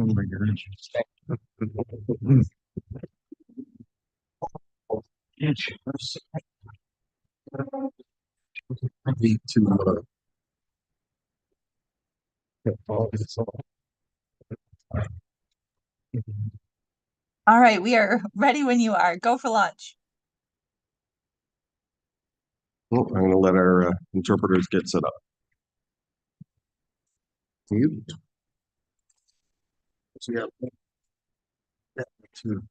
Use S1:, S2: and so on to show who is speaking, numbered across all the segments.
S1: Oh my goodness. Need to
S2: All right, we are ready when you are. Go for lunch.
S3: I'm going to let our interpreters get set up.
S1: you. So, yeah. Two.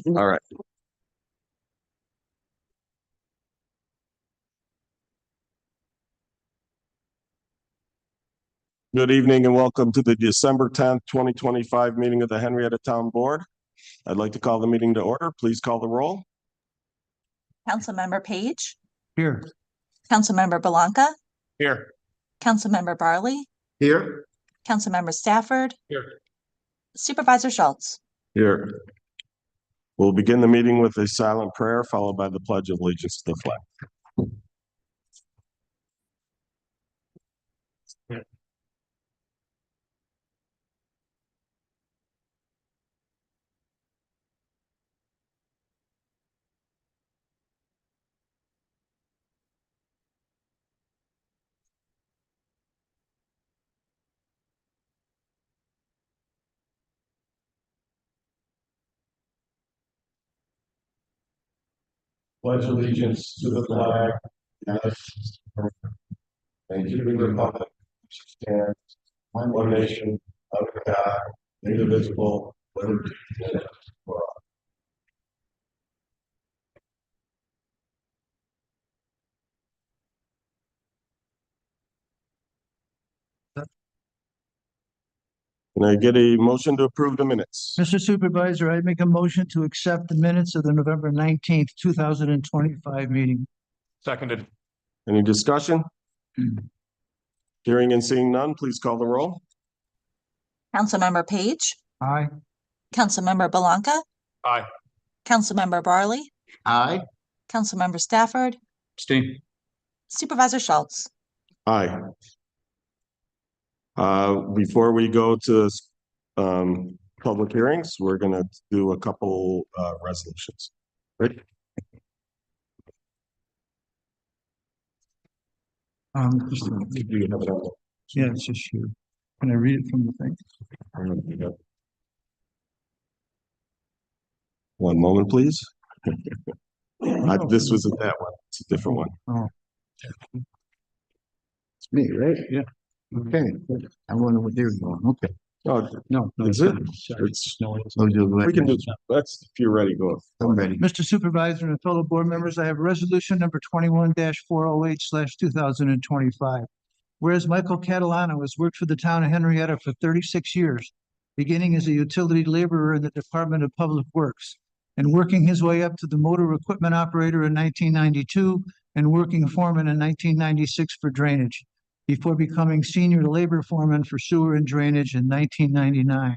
S3: All right. Good evening and welcome to the December 10th, 2025 meeting of the Henrietta Town Board. I'd like to call the meeting to order. Please call the roll.
S2: Councilmember Page,
S1: Here.
S2: Councilmember Belanca,
S3: Here.
S2: Councilmember Barley,
S1: Here.
S2: Councilmember Stafford,
S3: Here.
S2: Supervisor Schultz.
S3: Here. We'll begin the meeting with a silent prayer followed by the Pledge of Allegiance to the flag. Pledge allegiance to the flag and to the republic which stands one nation under God, indivisible, liberty and justice for all. Can I get a motion to approve the minutes?
S4: Mr. Supervisor, I make a motion to accept the minutes of the November 19th, 2025 meeting.
S5: Seconded.
S3: Any discussion? Hearing and seeing none, please call the roll.
S2: Councilmember Page,
S4: Aye.
S2: Councilmember Belanca,
S5: Aye.
S2: Councilmember Barley,
S1: Aye.
S2: Councilmember Stafford,
S5: Abstain.
S2: Supervisor Schultz.
S3: Aye. Before we go to public hearings, we're gonna do a couple resolutions. Right? Do you have it on?
S4: Yeah, it's just you. Can I read it from the thing?
S3: One moment, please. This wasn't that one. It's a different one.
S4: Oh,
S1: It's me, right? Yeah. Okay. I wonder what they're going. Okay.
S3: Oh,
S1: No.
S3: is it?
S1: Sorry.
S3: It's,
S1: No, I'll do
S3: we can do,
S1: it.
S3: that's, if you're ready, go.
S1: I'm ready.
S4: Mr. Supervisor and fellow board members, I have resolution number 21-408/2025. Whereas Michael Catalano has worked for the town of Henrietta for 36 years, beginning as a utility laborer in the Department of Public Works and working his way up to the motor equipment operator in 1992 and working foreman in 1996 for drainage, before becoming senior labor foreman for sewer and drainage in 1999.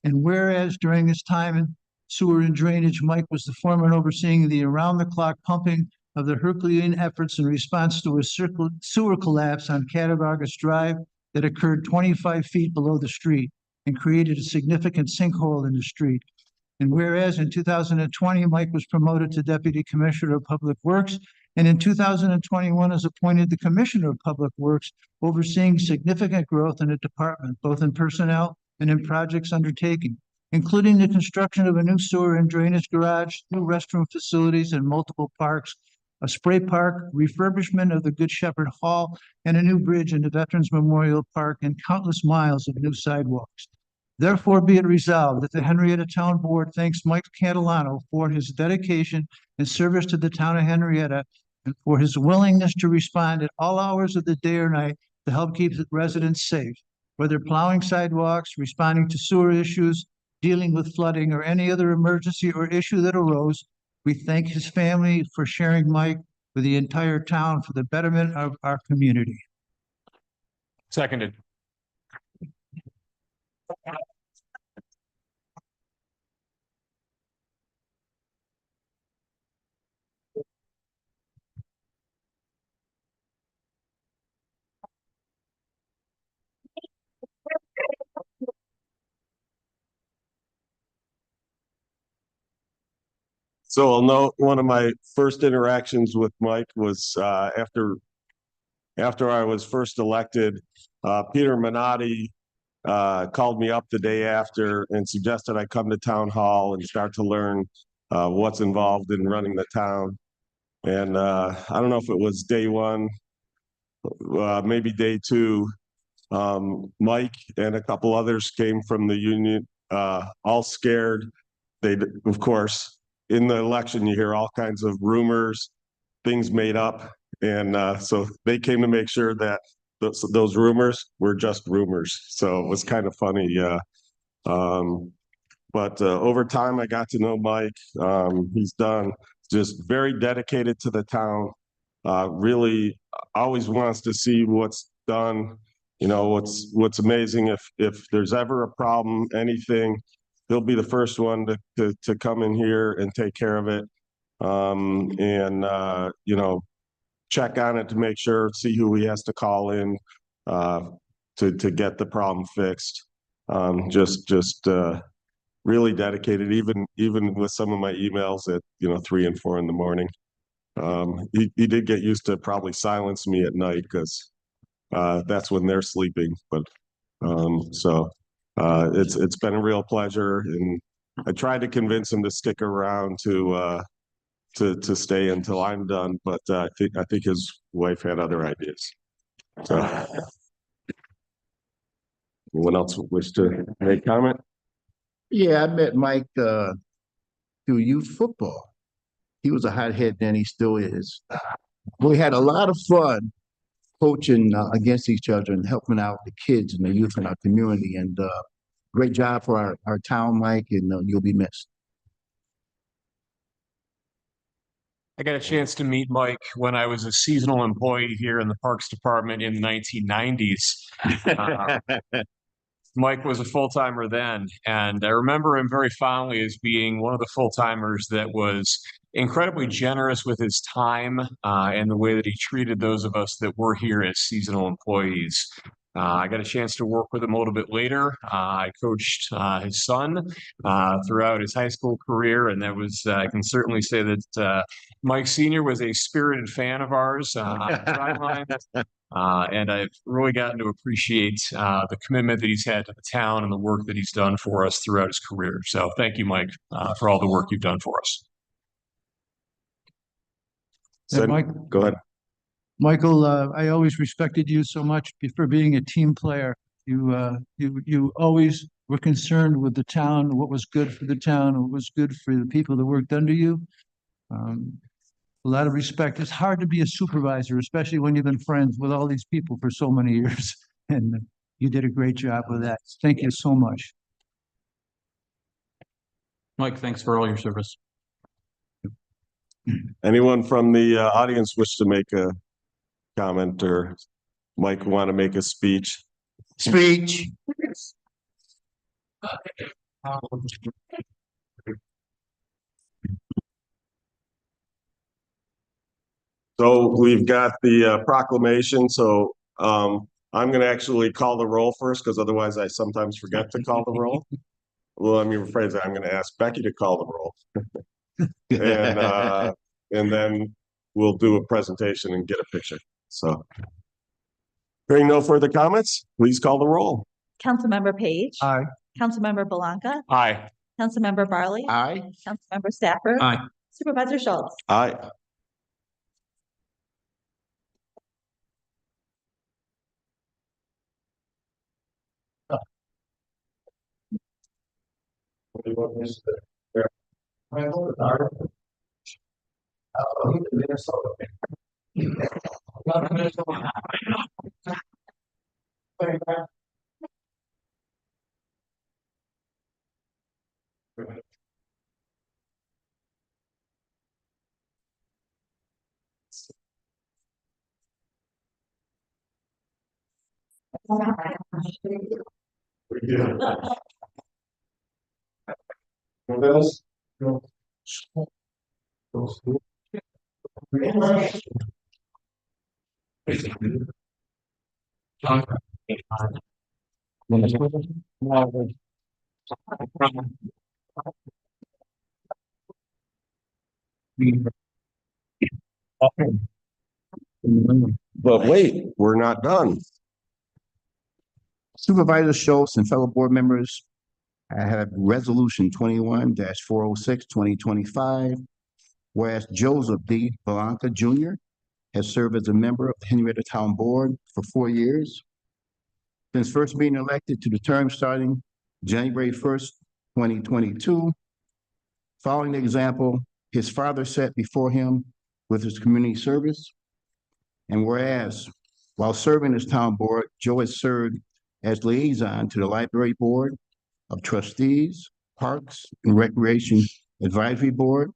S4: And whereas during his time in sewer and drainage, Mike was the foreman overseeing the around-the-clock pumping of the Herculean efforts in response to a sewer collapse on Cattaraugus Drive that occurred 25 feet below the street and created a significant sinkhole in the street. And whereas in 2020, Mike was promoted to Deputy Commissioner of Public Works, and in 2021 is appointed the Commissioner of Public Works, overseeing significant growth in the department, both in personnel and in projects undertaken, including the construction of a new sewer and drainage garage, new restroom facilities and multiple parks, a spray park, refurbishment of the Good Shepherd Hall, and a new bridge in the Veterans Memorial Park, and countless miles of new sidewalks. Therefore, be it resolved that the Henrietta Town Board thanks Mike Catalano for his dedication and service to the town of Henrietta and for his willingness to respond at all hours of the day or night to help keep the residents safe, whether plowing sidewalks, responding to sewer issues, dealing with flooding, or any other emergency or issue that arose. We thank his family for sharing Mike with the entire town for the betterment of our community.
S5: Seconded.
S3: So I'll note one of my first interactions with Mike was after I was first elected. Peter Minotti called me up the day after and suggested I come to town hall and start to learn what's involved in running the town. And I don't know if it was day one, maybe day two. Mike and a couple others came from the union, all scared. They, of course, in the election, you hear all kinds of rumors, things made up. And so they came to make sure that those rumors were just rumors. So it was kind of funny. But over time, I got to know Mike. He's done just very dedicated to the town. Really always wants to see what's done. You know, what's amazing, if there's ever a problem, anything, he'll be the first one to come in here and take care of it. You know, check on it to make sure, see who he has to call in to get the problem fixed. Just really dedicated, even with some of my emails at 3 and 4 in the morning. He did get used to probably silence me at night because that's when they're sleeping. But it's been a real pleasure, and I tried to convince him to stick around to stay until I'm done, but I think his wife had other ideas. So, anyone else wish to make comment?
S1: Yeah, I met Mike through youth football. He was a hothead then, he still is. We had a lot of fun coaching against each other and helping out the kids and the youth in our community. And great job for our town, Mike, and you'll be missed.
S5: I got a chance to meet Mike when I was a seasonal employee here in the Parks Department in the 1990s. Mike was a full-timer then, and I remember him very fondly as being one of the full-timers that was incredibly generous with his time and the way that he treated those of us that were here as seasonal employees. I got a chance to work with him a little bit later. I coached his son throughout his high school career, and that was, I can certainly say that Mike Sr. was a spirited fan of ours on the sidelines. And I've really gotten to appreciate the commitment that he's had to the town and the work that he's done for us throughout his career. So thank you, Mike, for all the work you've done for us.
S4: And Mike,
S3: Go ahead.
S4: Michael, I always respected you so much for being a team player. You always were concerned with the town, what was good for the town, what was good for the people that worked under you. A lot of respect. It's hard to be a supervisor, especially when you've been friends with all these people for so many years. And you did a great job with that. Thank you so much.
S5: Mike, thanks for all your service.
S3: Anyone from the audience wish to make a comment, or Mike want to make a speech?
S1: Speech.
S3: So we've got the proclamation. So I'm going to actually call the roll first, because otherwise I sometimes forget to call the roll. Well, let me rephrase that. I'm going to ask Becky to call the roll. And then we'll do a presentation and get a picture. So hearing no further comments, please call the roll.
S2: Councilmember Page.
S4: Aye.
S2: Councilmember Belanca.
S5: Aye.
S2: Councilmember Barley.
S1: Aye.
S2: Councilmember Stafford.
S5: Aye.
S2: Supervisor Schultz.
S3: Aye. But wait, we're not done.
S1: Supervisor Schultz and fellow board members, I have Resolution 21-406, 2025. Whereas Joseph D. Belanca Jr. has served as a member of the Henrietta Town Board for 4 years. Since first being elected to the term starting January 1st, 2022, following the example his father set before him with his community service. And whereas while serving as town board, Joe has served as liaison to the Library Board of Trustees, Parks and Recreation Advisory Board,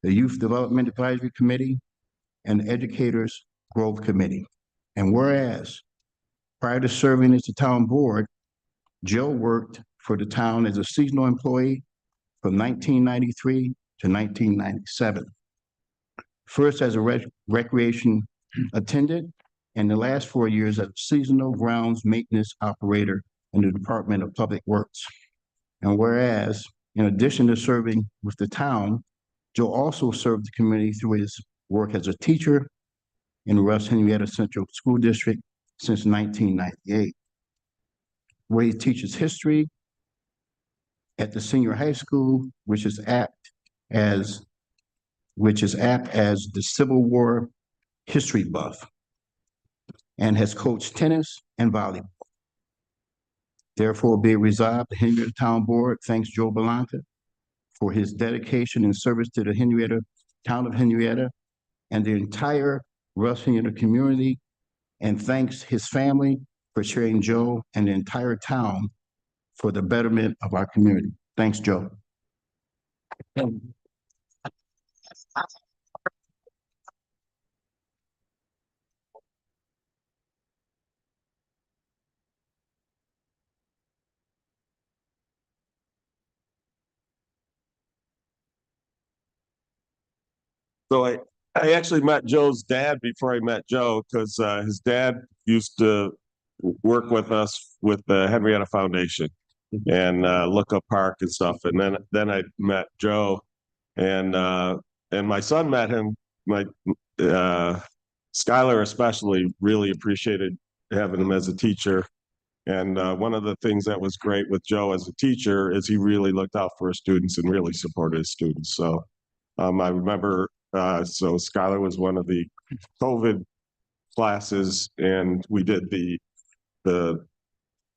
S1: the Youth Development Advisory Committee, and the Educators Growth Committee. And whereas prior to serving as the town board, Joe worked for the town as a seasonal employee from 1993 to 1997. First as a recreation attendant, and the last 4 years as a seasonal grounds maintenance operator in the Department of Public Works. And whereas, in addition to serving with the town, Joe also served the community through his work as a teacher in the Russ Henrietta Central School District since 1998, where he teaches history at the senior high school, which is apt as the Civil War history buff, and has coached tennis and volleyball. Therefore, be it resolved, the Henrietta Town Board thanks Joe Belanca for his dedication and service to the town of Henrietta and the entire Russ Henrietta community, and thanks his family for sharing Joe and the entire town for the betterment of our community. Thanks, Joe.
S3: So I actually met Joe's dad before I met Joe, because his dad used to work with us with the Henrietta Foundation and look up park and stuff. And then I met Joe, and my son met him. My Skylar especially really appreciated having him as a teacher. And one of the things that was great with Joe as a teacher is he really looked out for his students and really supported his students. So I remember, so Skylar was one of the COVID classes, and we did the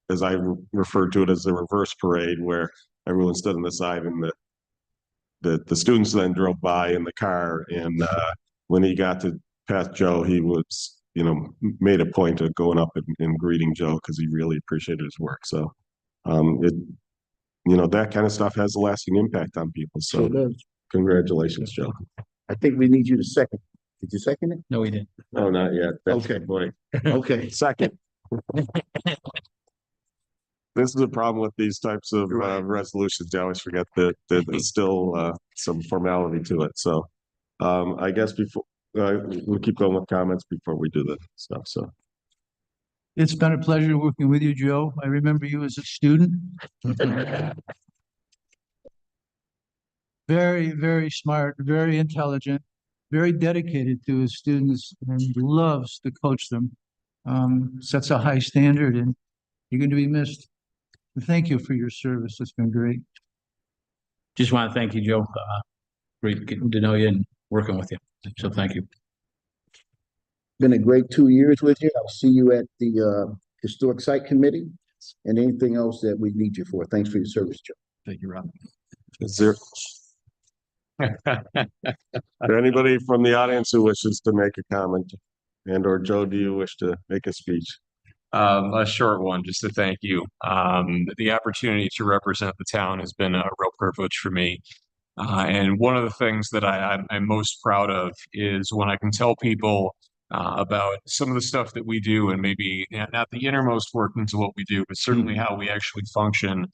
S3: as I referred to it as the reverse parade, where everyone stood on the side and the students then drove by in the car. And when he got to past Joe, he was, made a point of going up and greeting Joe because he really appreciated his work. So that kind of stuff has a lasting impact on people. So congratulations, Joe.
S1: I think we need you to second. Did you second it?
S5: No, we didn't.
S3: No, not yet. That's
S1: Okay.
S3: the point.
S1: Okay.
S3: Second. This is a problem with these types of resolutions. You always forget that there's still some formality to it. So I guess before we'll keep going with comments before we do the stuff. So
S4: It's been a pleasure working with you, Joe. I remember you as a student. Very, very smart, very intelligent, very dedicated to his students, and loves to coach them. Sets a high standard, and you're going to be missed. Thank you for your service. It's been great.
S6: Just want to thank you, Joe. Great getting to know you and working with you. So thank you.
S1: Been a great 2 years with you. I'll see you at the Historic Site Committee and anything else that we need you for. Thanks for your service, Joe.
S6: Thank you, Rob.
S3: is there anybody from the audience who wishes to make a comment? And or Joe, do you wish to make a speech?
S5: A short one, just to thank you. The opportunity to represent the town has been a real privilege for me. And one of the things that I'm most proud of is when I can tell people about some of the stuff that we do, and maybe not the innermost workings of what we do, but certainly how we actually function.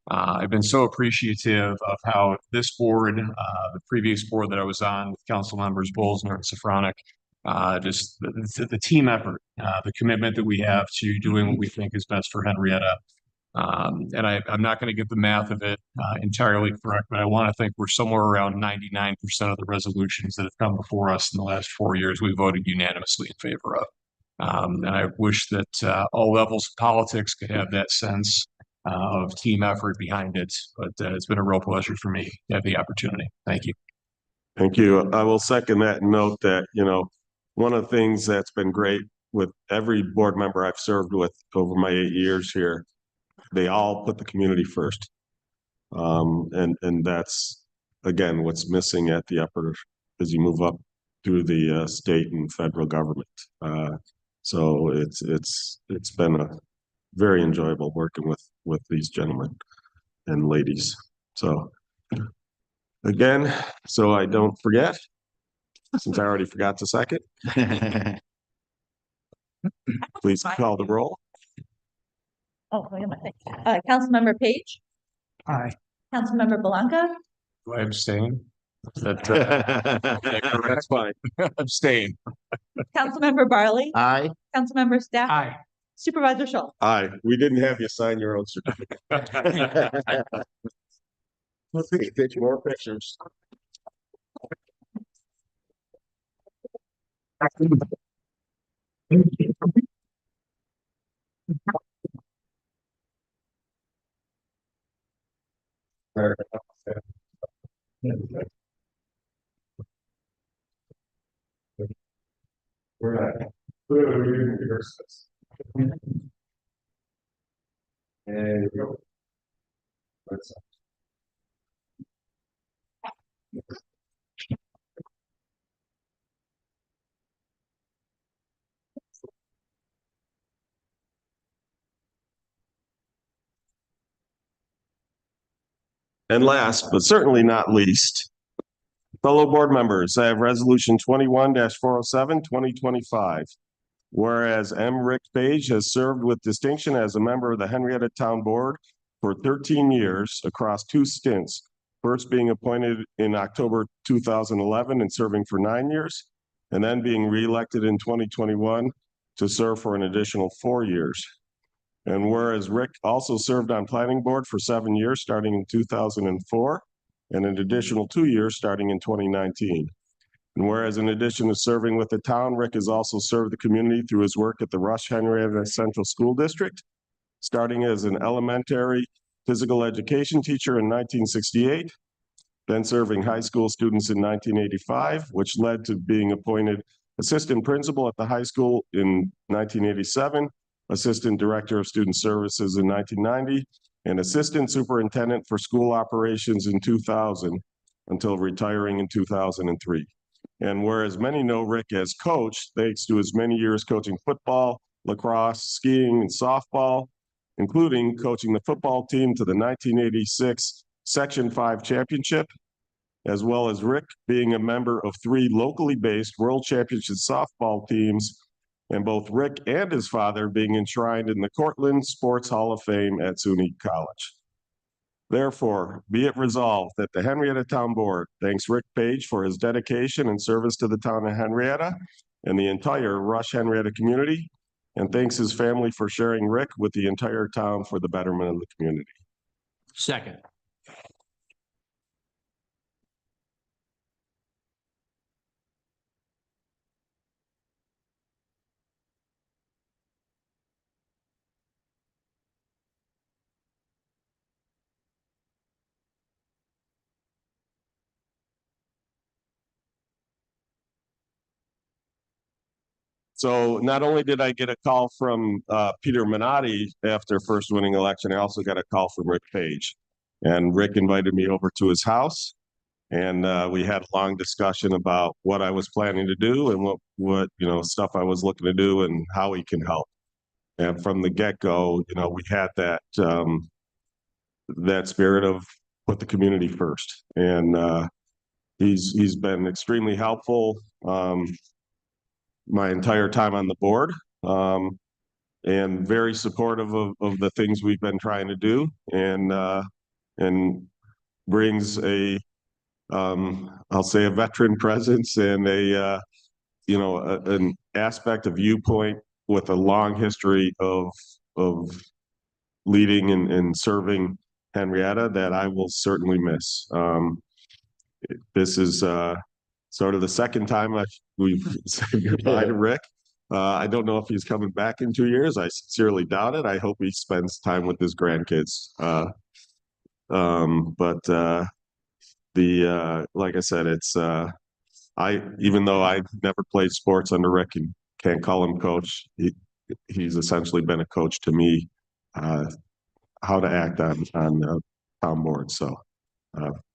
S5: I've been so appreciative of how this board, the previous board that I was on with council members Bolzner and Safronic, just the team effort, the commitment that we have to doing what we think is best for Henrietta. I'm not going to get the math of it entirely correct, but I want to think we're somewhere around 99% of the resolutions that have come before us in the last 4 years, we voted unanimously in favor of. And I wish that all levels of politics could have that sense of team effort behind it, but it's been a real pleasure for me to have the opportunity. Thank you.
S3: Thank you. I will second that and note that, one of the things that's been great with every board member I've served with over my 8 years here, they all put the community first. And that's, again, what's missing at the upper, as you move up through the state and federal government. So it's been a very enjoyable working with these gentlemen and ladies. So again, so I don't forget, since I already forgot to second, please call the roll.
S2: Oh, wait a minute. Councilmember Page,
S4: Aye.
S2: Councilmember Blanca,
S5: Do I abstain?
S3: That's fine.
S5: Abstain.
S2: Councilmember Barley,
S1: Aye.
S2: Councilmember Staff,
S4: Aye.
S2: Supervisor Schultz.
S3: Aye, we didn't have you sign your own certificate. Let's see, take more pictures. We're not. Clearly, we didn't rehearse this. And here we go. Let's. And last, but certainly not least, fellow board members, I have resolution 21-407, 2025. Whereas M. Rick Page has served with distinction as a member of the Henrietta Town Board for 13 years across 2 stints, first being appointed in October 2011 and serving for 9 years, and then being reelected in 2021 to serve for an additional 4 years. And whereas Rick also served on planning board for 7 years, starting in 2004, and an additional 2 years starting in 2019. And whereas in addition to serving with the town, Rick has also served the community through his work at the Rush Henrietta Central School District, starting as an elementary physical education teacher in 1968, then serving high school students in 1985, which led to being appointed assistant principal at the high school in 1987, assistant director of student services in 1990, and assistant superintendent for school operations in 2000 until retiring in 2003. And whereas many know Rick as coach, thanks to his many years coaching football, lacrosse, skiing, and softball, including coaching the football team to the 1986 Section 5 championship, as well as Rick being a member of 3 locally based World Championship softball teams, and both Rick and his father being enshrined in the Cortland Sports Hall of Fame at SUNY College. Therefore, be it resolved that the Henrietta Town Board thanks Rick Page for his dedication and service to the town of Henrietta and the entire Rush Henrietta community, and thanks his family for sharing Rick with the entire town for the betterment of the community.
S6: Second.
S3: So not only did I get a call from Peter Minotti after first winning election, I also got a call from Rick Page. And Rick invited me over to his house, and we had a long discussion about what I was planning to do and what stuff I was looking to do and how he can help. And from the get-go, we had that that spirit of put the community first. And he's been extremely helpful my entire time on the board, and very supportive of the things we've been trying to do, and brings a I'll say a veteran presence and an aspect of viewpoint with a long history of leading and serving Henrietta that I will certainly miss. This is sort of the second time we've said goodbye to Rick. I don't know if he's coming back in 2 years. I sincerely doubt it. I hope he spends time with his grandkids. Like I said, it's even though I never played sports under Rick and can't call him coach, he's essentially been a coach to me, how to act on town board. So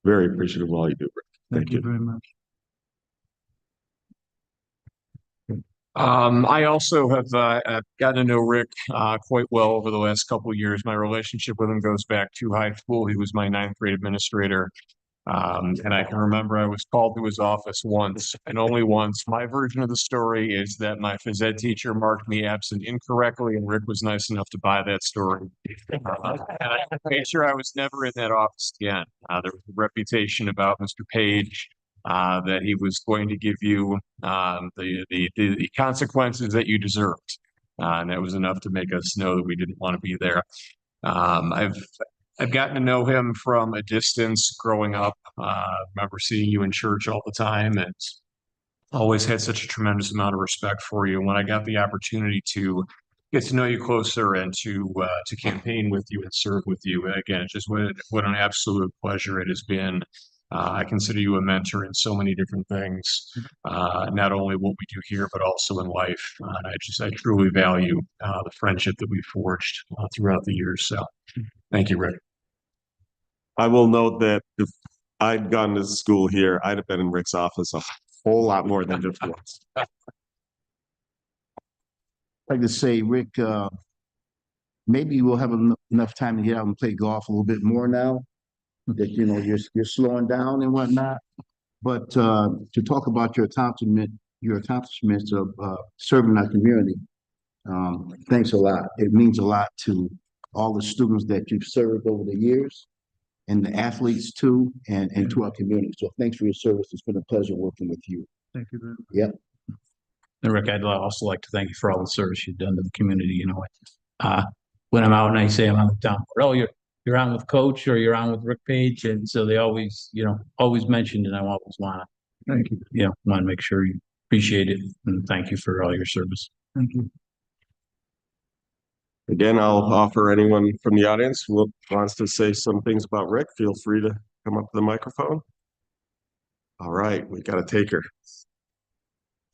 S3: very appreciative of all you do, Rick.
S4: Thank you very much.
S5: I also have gotten to know Rick quite well over the last couple of years. My relationship with him goes back to high school. He was my ninth grade administrator. And I can remember I was called to his office once and only once. My version of the story is that my phys ed teacher marked me absent incorrectly, and Rick was nice enough to buy that story. And I made sure I was never in that office again. There was a reputation about Mr. Page that he was going to give you the consequences that you deserved. And that was enough to make us know that we didn't want to be there. I've gotten to know him from a distance growing up. Remember seeing you in church all the time, and always had such a tremendous amount of respect for you. When I got the opportunity to get to know you closer and to campaign with you and serve with you, again, just what an absolute pleasure it has been. I consider you a mentor in so many different things, not only what we do here, but also in life. I truly value the friendship that we forged throughout the years. So thank you, Rick.
S3: I will note that if I'd gone to school here, I'd have been in Rick's office a whole lot more than just once.
S1: I'd like to say, Rick, maybe we'll have enough time to get out and play golf a little bit more now that, you know, you're slowing down and whatnot. But to talk about your accomplishments of serving our community, thanks a lot. It means a lot to all the students that you've served over the years, and the athletes too, and to our community. So thanks for your service. It's been a pleasure working with you.
S4: Thank you very much.
S1: Yep.
S6: And Rick, I'd also like to thank you for all the service you've done to the community. You know, when I'm out and I say I'm on the town board, oh, you're on with Coach or you're on with Rick Page, and so they always, you know, always mentioned, and I always want to,
S4: Thank you.
S6: you know, want to make sure you appreciate it and thank you for all your service.
S4: Thank you.
S3: Again, I'll offer anyone from the audience who wants to say some things about Rick, feel free to come up to the microphone. All right, we got a taker.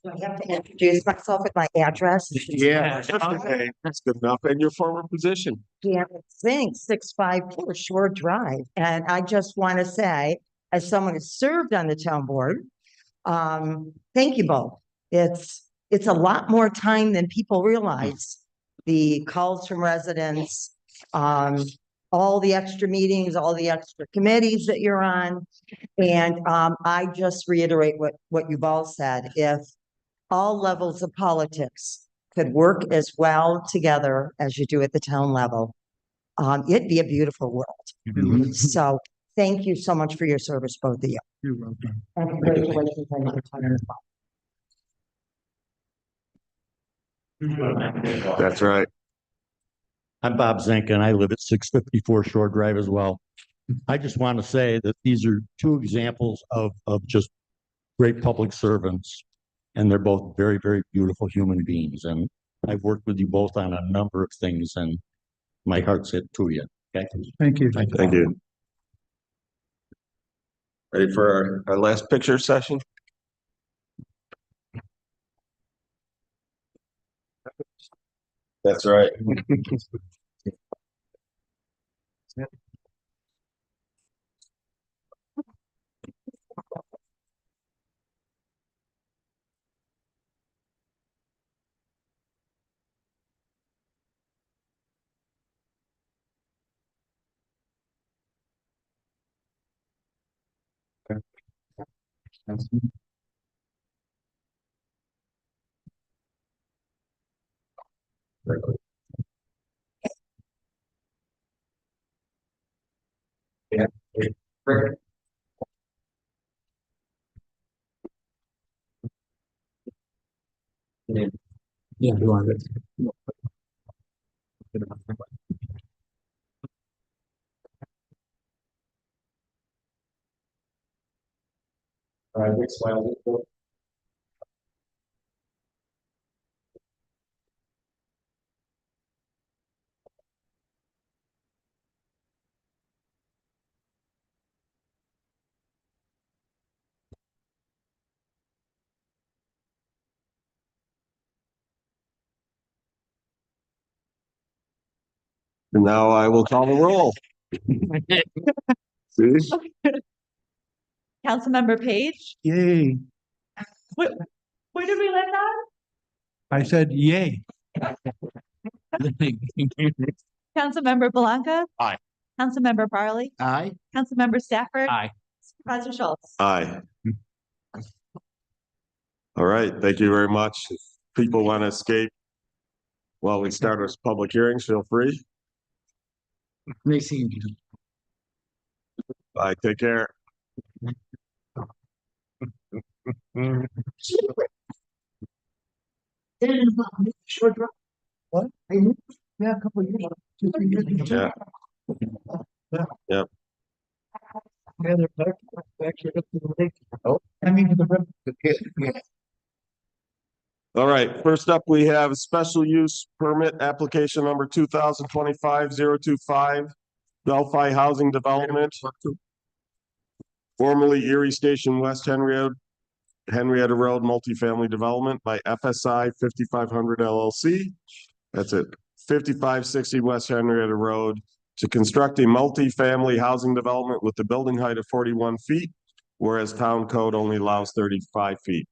S7: Do I have to introduce myself with my address?
S3: Yeah, okay, that's good enough. And your former position.
S7: Janet Singh, 654 Shore Drive. And I just want to say, as someone who served on the town board, thank you both. It's a lot more time than people realize. The calls from residents, all the extra meetings, all the extra committees that you're on. And I just reiterate what you've all said. If all levels of politics could work as well together as you do at the town level, it'd be a beautiful world. So thank you so much for your service, both of you.
S4: You're welcome.
S7: And congratulations on your retirement.
S3: That's right.
S8: I'm Bob Zink and I live at 654 Shore Drive as well. I just want to say that these are two examples of just great public servants. And they're both very, very beautiful human beings. And I've worked with you both on a number of things and my heart's out to you. Okay.
S4: Thank you.
S3: Thank you. Ready for our last picture session? That's right.
S6: Yeah, you want it.
S3: And now I will call the roll. See?
S2: Councilmember Page,
S4: Yay.
S2: where did we let that?
S4: I said yay.
S2: Councilmember Blanca.
S5: Aye.
S2: Councilmember Farley,
S1: Aye.
S2: Councilmember Stafford.
S6: Aye.
S2: Supervisor Schultz.
S3: Aye. All right, thank you very much. If people want to escape while we start our public hearings, feel free.
S6: Nice seeing you.
S3: Bye, take care.
S4: What? Yeah, a couple of years. 2, 3 years ago.
S3: Yeah. Yep.
S4: Yeah, they're back here up to the lake. Oh, I mean, to the river.
S1: Yeah.
S3: All right, first up, we have special use permit application number 2025-025, Delphi Housing Development, formerly Erie Station West Henrietta Road Multifamily Development by FSI 5500 LLC. That's it, 5560 West Henrietta Road, to construct a multifamily housing development with the building height of 41 feet, whereas town code only allows 35 feet.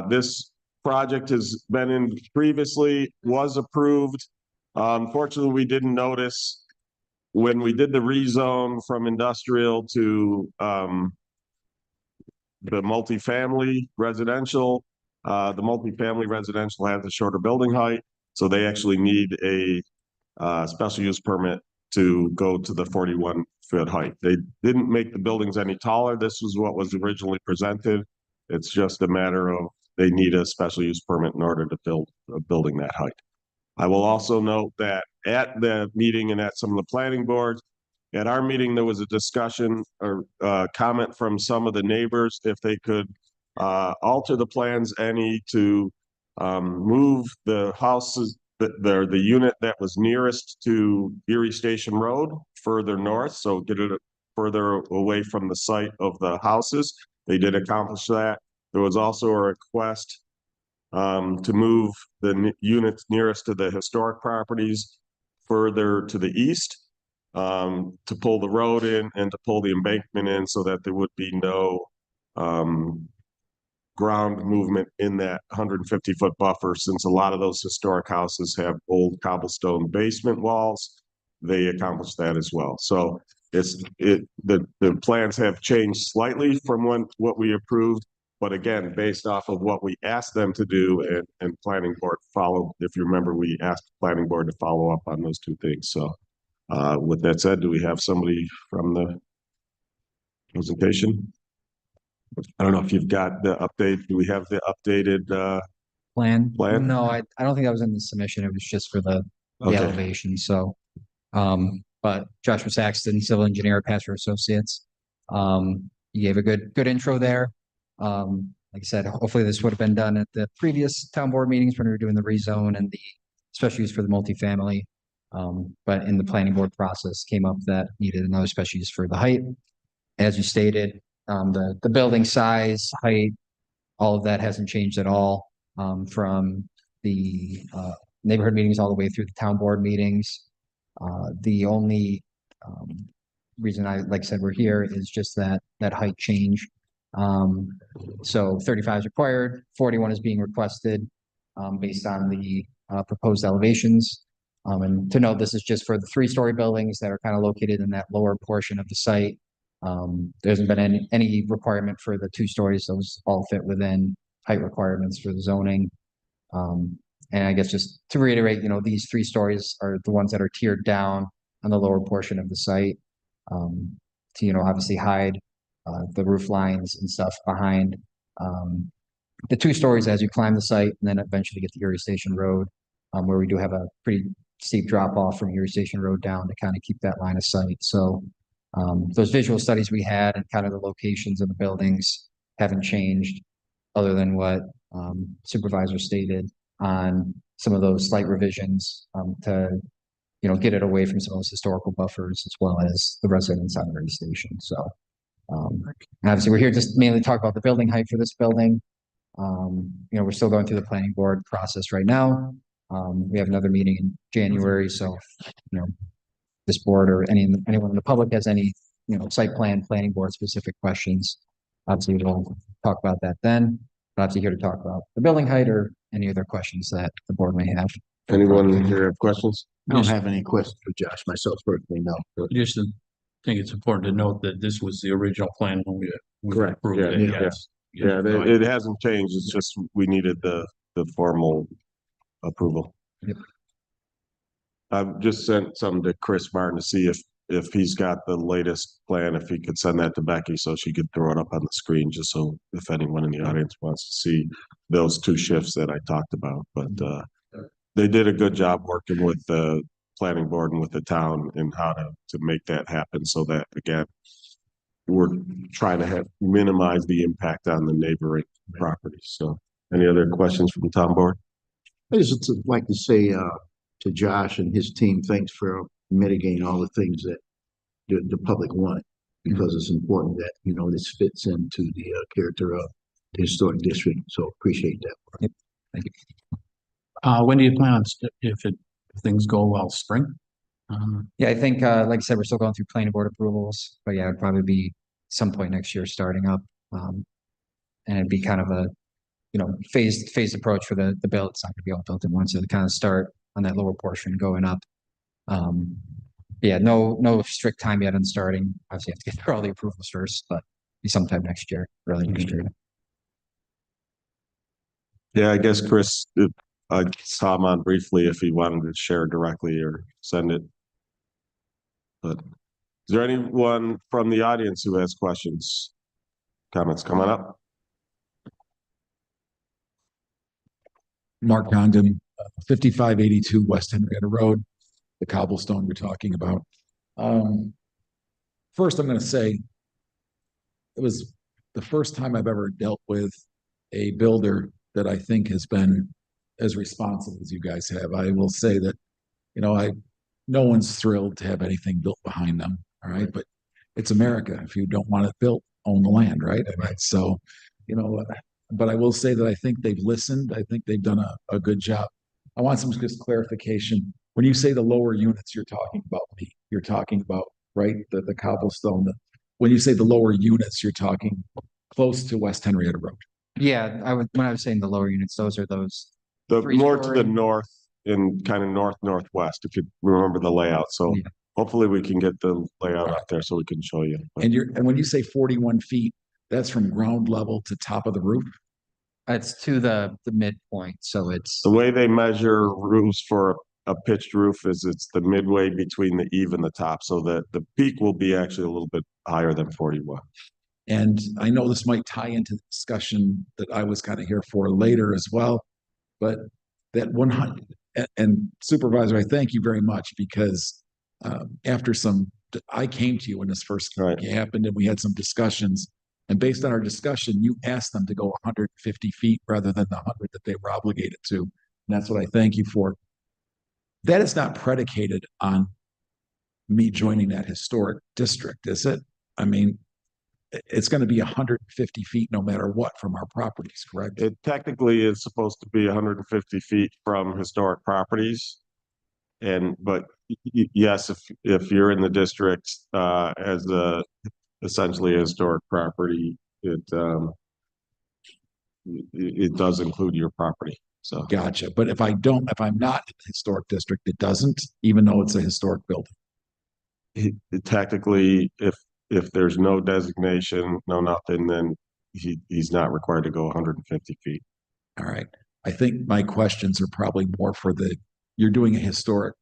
S3: This project has been in previously, was approved. Unfortunately, we didn't notice when we did the rezone from industrial to the multifamily residential. The multifamily residential has a shorter building height, so they actually need a special use permit to go to the 41-foot height. They didn't make the buildings any taller. This was what was originally presented. It's just a matter of they need a special use permit in order to build a building that height. I will also note that at the meeting and at some of the planning boards, at our meeting, there was a discussion or comment from some of the neighbors if they could alter the plans any to move the houses, the unit that was nearest to Erie Station Road further north, so get it further away from the site of the houses. They did accomplish that. There was also a request to move the units nearest to the historic properties further to the east, to pull the road in and to pull the embankment in so that there would be no ground movement in that 150-foot buffer, since a lot of those historic houses have old cobblestone basement walls. They accomplished that as well. So the plans have changed slightly from what we approved, but again, based off of what we asked them to do and planning board followed. If you remember, we asked the planning board to follow up on those two things. So with that said, do we have somebody from the presentation? I don't know if you've got the update. Do we have the updated
S9: Plan?
S3: Plan?
S9: No, I don't think that was in the submission. It was just for the
S3: Okay.
S9: elevation, so. But Joshua Saxton, civil engineer at Pastor Associates. You gave a good intro there. Like I said, hopefully this would have been done at the previous town board meetings when we were doing the rezone and the special use for the multifamily. But in the planning board process came up that needed another special use for the height. As you stated, the building size, height, all of that hasn't changed at all, from the neighborhood meetings all the way through the town board meetings. The only reason like I said, we're here is just that height change. So 35 is required, 41 is being requested based on the proposed elevations. And to note, this is just for the 3-story buildings that are kind of located in that lower portion of the site. There hasn't been any requirement for the 2 stories. Those all fit within height requirements for the zoning. And I guess just to reiterate, these 3 stories are the ones that are tiered down on the lower portion of the site, to, obviously hide the roof lines and stuff behind the 2 stories as you climb the site, and then eventually get to Erie Station Road, where we do have a pretty steep drop off from Erie Station Road down to kind of keep that line of sight. So those visual studies we had and kind of the locations of the buildings haven't changed other than what supervisor stated on some of those slight revisions to, you know, get it away from some of those historical buffers as well as the residents on the station. So obviously we're here just mainly to talk about the building height for this building. You know, we're still going through the planning board process right now. We have another meeting in January, so you know, this board or anyone in the public has any, you know, site plan, planning board specific questions, obviously we'll talk about that then. But obviously here to talk about the building height or any other questions that the board may have.
S3: Anyone here have questions?
S1: I don't have any questions for Josh, myself personally, no.
S6: Just think it's important to note that this was the original plan when we
S3: Correct.
S6: approved
S3: Yeah,
S6: it.
S3: yeah.
S6: Yes.
S3: Yeah, it hasn't changed. It's just we needed the formal approval.
S9: Yep.
S3: I've just sent some to Chris Martin to see if he's got the latest plan, if he could send that to Becky so she could throw it up on the screen, just so if anyone in the audience wants to see those two shifts that I talked about. But they did a good job working with the planning board and with the town and how to make that happen so that, again, we're trying to minimize the impact on the neighboring properties. So any other questions from the town board?
S1: I just would like to say to Josh and his team, thanks for mitigating all the things that the public wanted, because it's important that, you know, this fits into the character of the historic district. So appreciate that.
S9: Thank you.
S6: When do you plan on, if things go well, spring?
S9: Yeah, I think, like I said, we're still going through planning board approvals, but yeah, it'd probably be some point next year starting up. And it'd be kind of a, you know, phased approach for the build. It's not gonna be all built at once. So to kind of start on that lower portion going up. Yeah, no strict time yet on starting. Obviously, you have to get through all the approvals first, but be sometime next year, early next year.
S3: Yeah, I guess Chris, I saw him on briefly if he wanted to share directly or send it. But is there anyone from the audience who has questions? Comments coming up?
S10: Mark Condon, 5582 West Henrietta Road, the cobblestone you're talking about. First, I'm going to say it was the first time I've ever dealt with a builder that I think has been as responsive as you guys have. I will say that, you know, no one's thrilled to have anything built behind them. All right. But it's America. If you don't want it built, own the land. Right. I mean, so, you know, but I will say that I think they've listened. I think they've done a good job. I want some just clarification. When you say the lower units, you're talking about, right, the cobblestone. When you say the lower units, you're talking close to West Henrietta Road.
S9: Yeah, when I was saying the lower units, those are those.
S3: The more to the
S9: Three-story.
S3: north and kind of northwest, if you remember the layout. So
S9: Yeah.
S3: hopefully we can get the layout up there so we can show you. But
S10: And when you say 41 feet, that's from ground level to top of the roof?
S9: It's to the midpoint, so it's
S3: the way they measure roofs for a pitched roof is it's the midway between the eave and the top, so that the peak will be actually a little bit higher than 41.
S10: And I know this might tie into the discussion that I was kind of here for later as well, but that 100, and Supervisor, I thank you very much because after I came to you when this first happened and we had some discussions, and based on our discussion, you asked them to go 150 feet rather than the 100 that they were obligated to. And that's what I thank you for. That is not predicated on me joining that historic district, is it? I mean, it's going to be 150 feet no matter what from our properties, correct?
S3: It technically is supposed to be 150 feet from historic properties. But yes, if you're in the district as essentially a historic property, it does include your property. So
S10: Gotcha. But if I'm not in the historic district, it doesn't, even though it's a historic building.
S3: Technically, if there's no designation, no nothing, then he's not required to go 150 feet.
S10: All right. I think my questions are probably more for you're doing a historic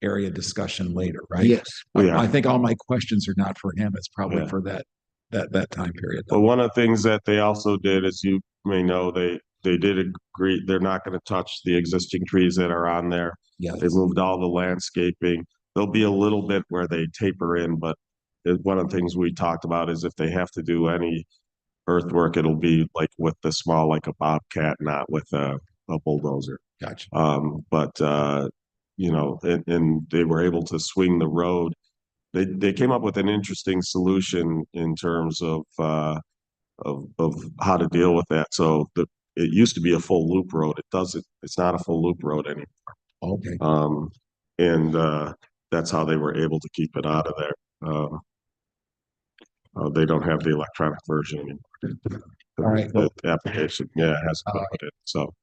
S10: area discussion later, right?
S1: Yes.
S3: Yeah.
S10: I think all my questions are not for him. It's probably for that time period.
S3: But one of the things that they also did, as you may know, they did agree they're not going to touch the existing trees that are on there.
S10: Yeah.
S3: They moved all the landscaping. There'll be a little bit where they taper in, but one of the things we talked about is if they have to do any earthwork, it'll be like with the small, like a Bobcat, not with a bulldozer.
S10: Gotcha.
S3: But you know, and they were able to swing the road. They came up with an interesting solution in terms of how to deal with that. So it used to be a full loop road. It's not a full loop road anymore.
S10: Okay.
S3: And that's how they were able to keep it out of there. They don't have the electronic version anymore.
S10: All right.
S3: The application, yeah, it hasn't been put in. So,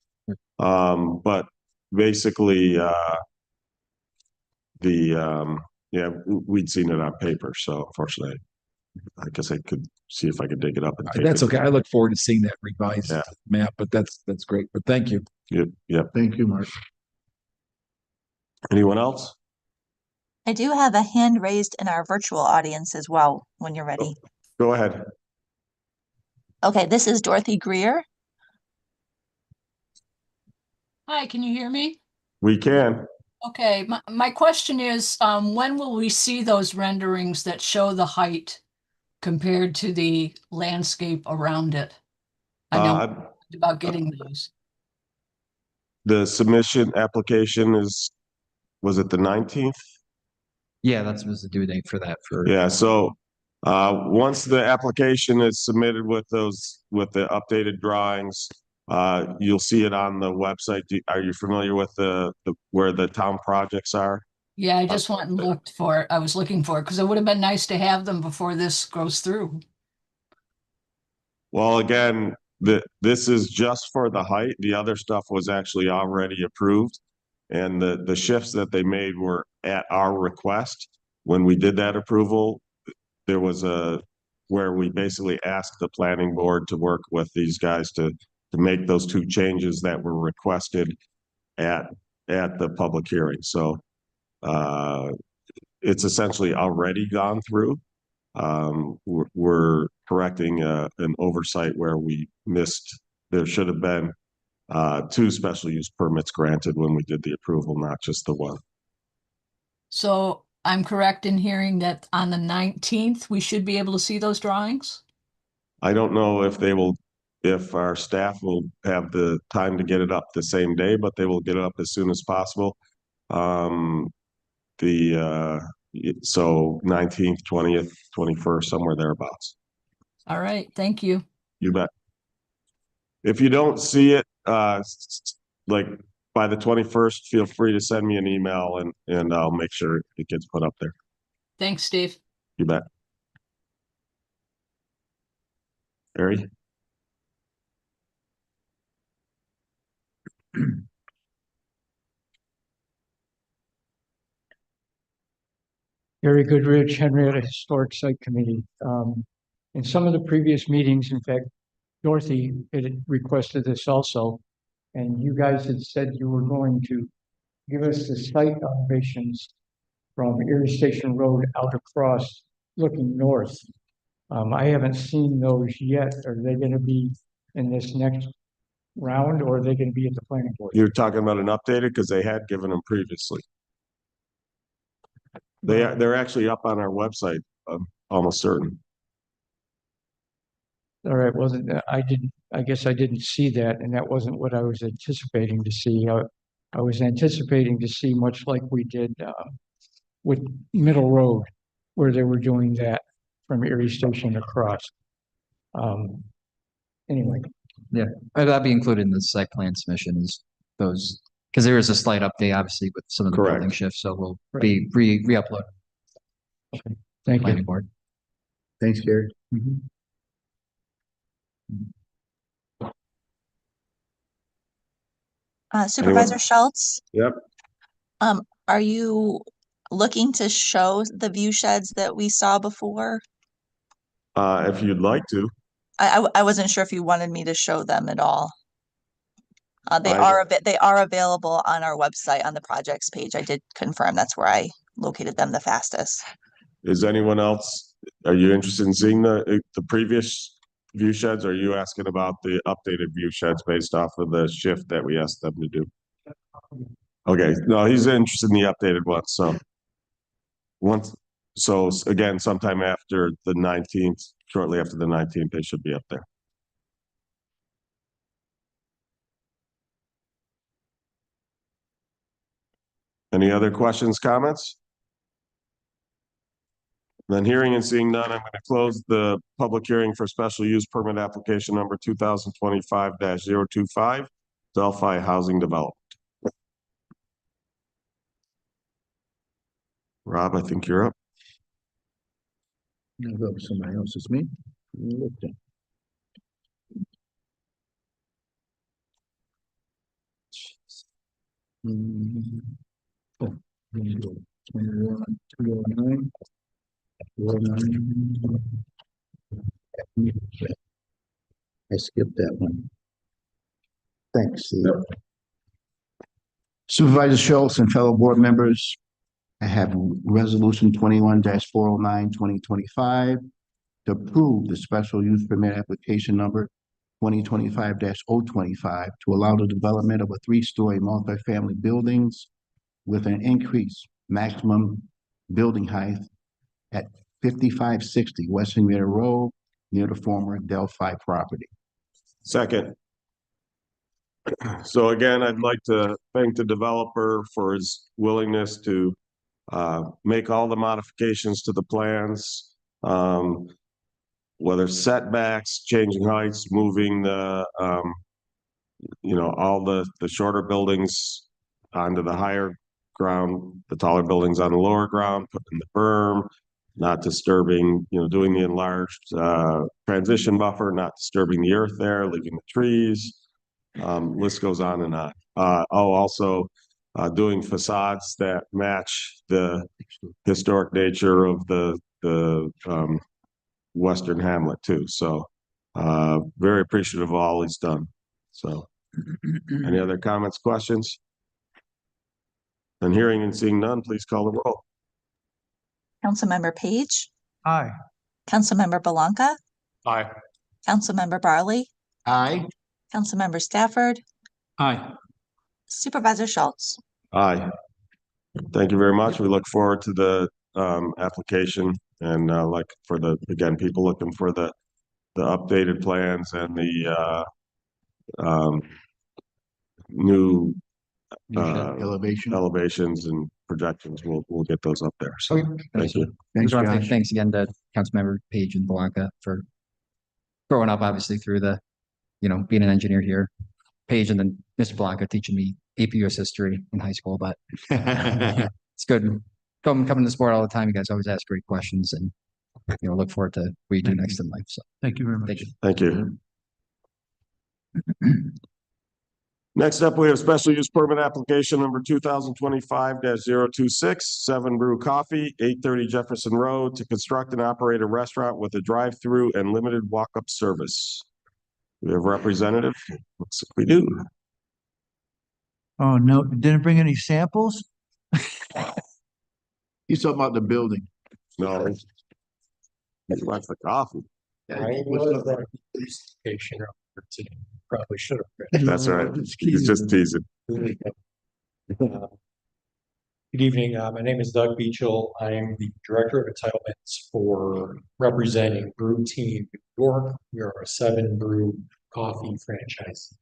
S3: but basically, yeah, we'd seen it on paper. So unfortunately, I guess I could see if I could dig it up and take
S10: That's
S3: it.
S10: okay. I look forward to seeing that revised
S3: Yeah.
S10: map, but that's great. But thank you.
S3: Yep.
S1: Thank you, Mark.
S3: Anyone else?
S2: I do have a hand raised in our virtual audience as well, when you're ready.
S3: Go ahead.
S2: Okay, this is Dorothy Greer.
S11: Hi, can you hear me?
S3: We can.
S11: Okay, my question is, when will we see those renderings that show the height compared to the landscape around it? I know about getting those.
S3: The submission application was it the 19th?
S9: Yeah, that was the due date for that for.
S3: Yeah, so once the application is submitted with the updated drawings, you'll see it on the website. Are you familiar with where the town projects are?
S11: Yeah, I just went and looked for it. I was looking for it because it would have been nice to have them before this goes through.
S3: Well, again, this is just for the height. The other stuff was actually already approved. And the shifts that they made were at our request. When we did that approval, there was where we basically asked the planning board to work with these guys to make those two changes that were requested at the public hearing. So it's essentially already gone through. We're correcting an oversight where we missed. There should have been 2 special use permits granted when we did the approval, not just the one.
S11: So I'm correct in hearing that on the 19th, we should be able to see those drawings?
S3: I don't know if our staff will have the time to get it up the same day, but they will get it up as soon as possible. So 19th, 20th, 21st, somewhere thereabouts.
S11: All right, thank you.
S3: You bet. If you don't see it, like by the 21st, feel free to send me an email and I'll make sure it gets put up there.
S11: Thanks, Steve.
S3: You bet. Harry?
S12: Gary Goodrich, Henrietta Historic Site Committee. In some of the previous meetings, in fact, Dorothy had requested this also, and you guys had said you were going to give us the site elevations from Erie Station Road out across looking north. I haven't seen those yet. Are they going to be in this next round, or are they going to be at the planning board?
S3: You're talking about an updated because they had given them previously. They're actually up on our website. I'm almost certain.
S12: All right, wasn't I guess I didn't see that, and that wasn't what I was anticipating to see. I was anticipating to see much like we did with Middle Road, where they were doing that from Erie Station across. Anyway.
S9: Yeah, that'd be included in the site plan submission is those, because there is a slight update, obviously, with some of the
S3: Correct.
S9: building shifts, so we'll be re-upload.
S12: Okay. Thank you.
S9: Planning board.
S1: Thanks, Gary.
S2: Supervisor Schultz,
S3: Yep.
S2: are you looking to show the view sheds that we saw before?
S3: If you'd like to.
S2: I wasn't sure if you wanted me to show them at all. They
S3: I-
S2: are available on our website on the projects page. I did confirm that's where I located them the fastest.
S3: Is anyone else, are you interested in seeing the previous view sheds? Or are you asking about the updated view sheds based off of the shift that we asked them to do? Okay, no, he's interested in the updated one, so again, sometime after the 19th, shortly after the 19th, they should be up there. Any other questions, comments? Then hearing and seeing none, I'm going to close the public hearing for special use permit application number 2025-025, Delphi Housing Development. Rob, I think you're up.
S1: I'll go with somebody else. It's me. Look then. Oh, 21, 209. 209. I skipped that one. Thanks, Steve. Supervisor Schultz and fellow board members, I have resolution 21-409, 2025 to approve the special use permit application number 2025-025 to allow the development of a three-story multifamily buildings with an increased maximum building height at 5560 West Henrietta Road near the former Delphi property.
S3: Second. So again, I'd like to thank the developer for his willingness to make all the modifications to the plans. Whether setbacks, changing heights, moving the, all the shorter buildings onto the higher ground, the taller buildings on the lower ground, putting the berm, not disturbing, doing the enlarged transition buffer, not disturbing the earth there, leaving the trees. List goes on and on. Also doing facades that match the historic nature of the Western Hamlet too. So very appreciative of all he's done. So any other comments, questions? And hearing and seeing none, please call the roll.
S2: Councilmember Page,
S4: Aye.
S2: Councilmember Belanca,
S5: Aye.
S2: Councilmember Barley,
S1: Aye.
S2: Councilmember Stafford,
S6: Aye.
S2: Supervisor Schultz.
S3: Aye. Thank you very much. We look forward to the application and again, people looking for the updated plans and the new elevations and projections. We'll get those up there. So thank you.
S1: Thanks,
S9: Jonathan,
S1: Josh.
S9: thanks again to Councilmember Page and Belanca for growing up, obviously, through the, being an engineer here. Page and then Mr. Belanca teaching me AP US history in high school, but it's good. Coming to this board all the time. You guys always ask great questions and, look forward to what you do next in life. So
S4: Thank you very much.
S9: thank you.
S3: Thank you. Next up, we have special use permit application number 2025-026, 7 Brew Coffee, 830 Jefferson Road, to construct and operate a restaurant with a drive-through and limited walk-up service. We have representative. Looks like we do.
S4: Oh, no, didn't bring any samples?
S1: He's talking about the building.
S3: No. He likes the coffee.
S12: Probably should have.
S3: That's right. He's just teasing.
S12: Good evening. My name is Doug Beachel. I am the Director of Entitlements for representing Brew Team New York. We are a 7 Brew Coffee franchise,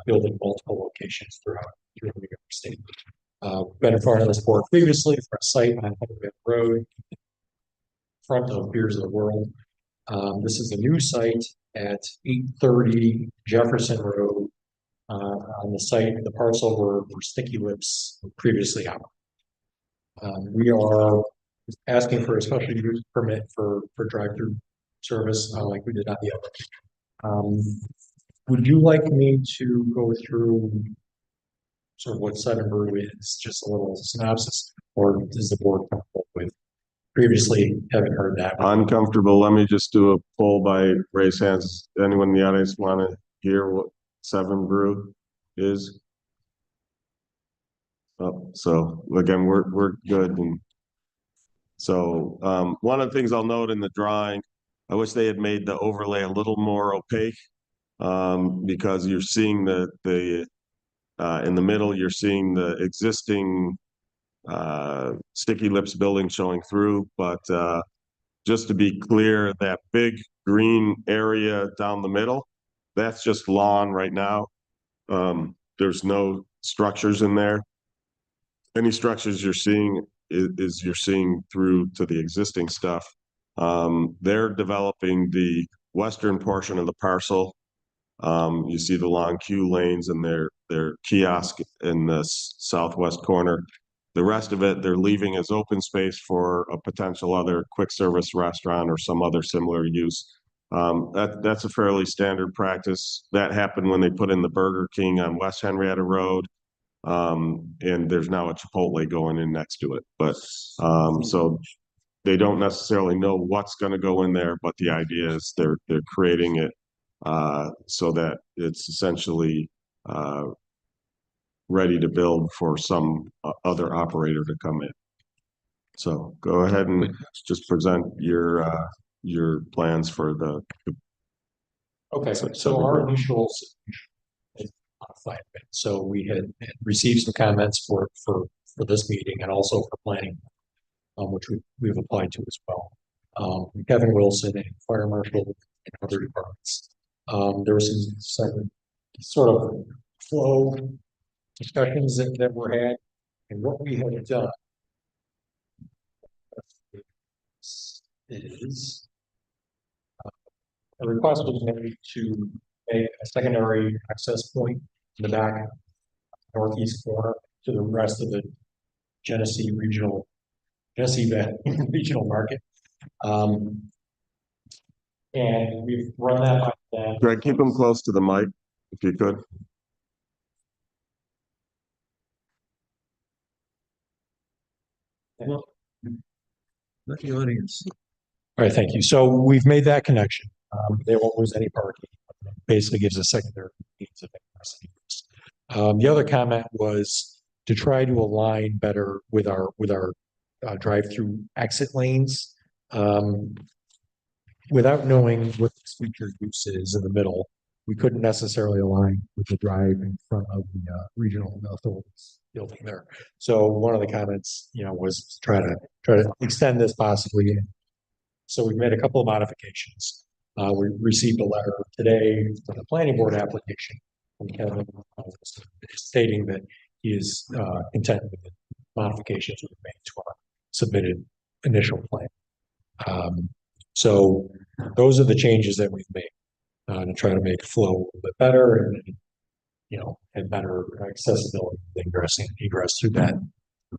S12: building multiple locations throughout New York State. Been in front of this board previously for a site on Huntington Road, in front of Beers of the World. This is a new site at 830 Jefferson Road. On the site, the parcel where Sticky Lips previously out. We are asking for a special use permit for drive-through service, like we did on the other. Would you like me to go through sort of what 7 Brew is, just a little synopsis, or is the board comfortable with previously having heard that?
S3: Uncomfortable. Let me just do a poll by raise hands. Anyone in the audience want to hear what 7 Brew is? Oh, so again, we're good. And so one of the things I'll note in the drawing, I wish they had made the overlay a little more opaque, because you're seeing the in the middle, you're seeing the existing Sticky Lips building showing through, but just to be clear, that big green area down the middle, that's just lawn right now. There's no structures in there. any structures you're seeing is you're seeing through to the existing stuff. They're developing the western portion of the parcel. You see the long queue lanes and their kiosk in the southwest corner. The rest of it, they're leaving as open space for a potential other quick service restaurant or some other similar use. That's a fairly standard practice. That happened when they put in the Burger King on West Henrietta Road. And there's now a Chipotle going in next to it. But so they don't necessarily know what's going to go in there, but the idea is they're creating it so that it's essentially ready to build for some other operator to come in. So go ahead and just present your plans for the.
S13: Okay, so our initial is modified. So we had received some comments for this meeting and also for planning, which we've applied to as well. Kevin Wilson and Fire Marshal and other departments. There was some sort of flow discussions that were had, and what we had done is a request was made to make a secondary access point in the back northeast corner to the rest of the Genesee Regional Market. And we've run that by them.
S3: Greg, keep them close to the mic if you could.
S13: Let the audience. All right, thank you. So we've made that connection. They won't lose any parking. Basically gives a secondary means of ingress. The other comment was to try to align better with our drive-through exit lanes. Without knowing what this feature use is in the middle, we couldn't necessarily align with the drive in front of the regional authorities building there. So one of the comments, was try to extend this possibly. So we've made a couple of modifications. We received a letter today for the planning board application from Kevin stating that he is content with the modifications we've made to our submitted initial plan. So those are the changes that we've made to try to make flow a little bit better and and better accessibility, ingress and egress through that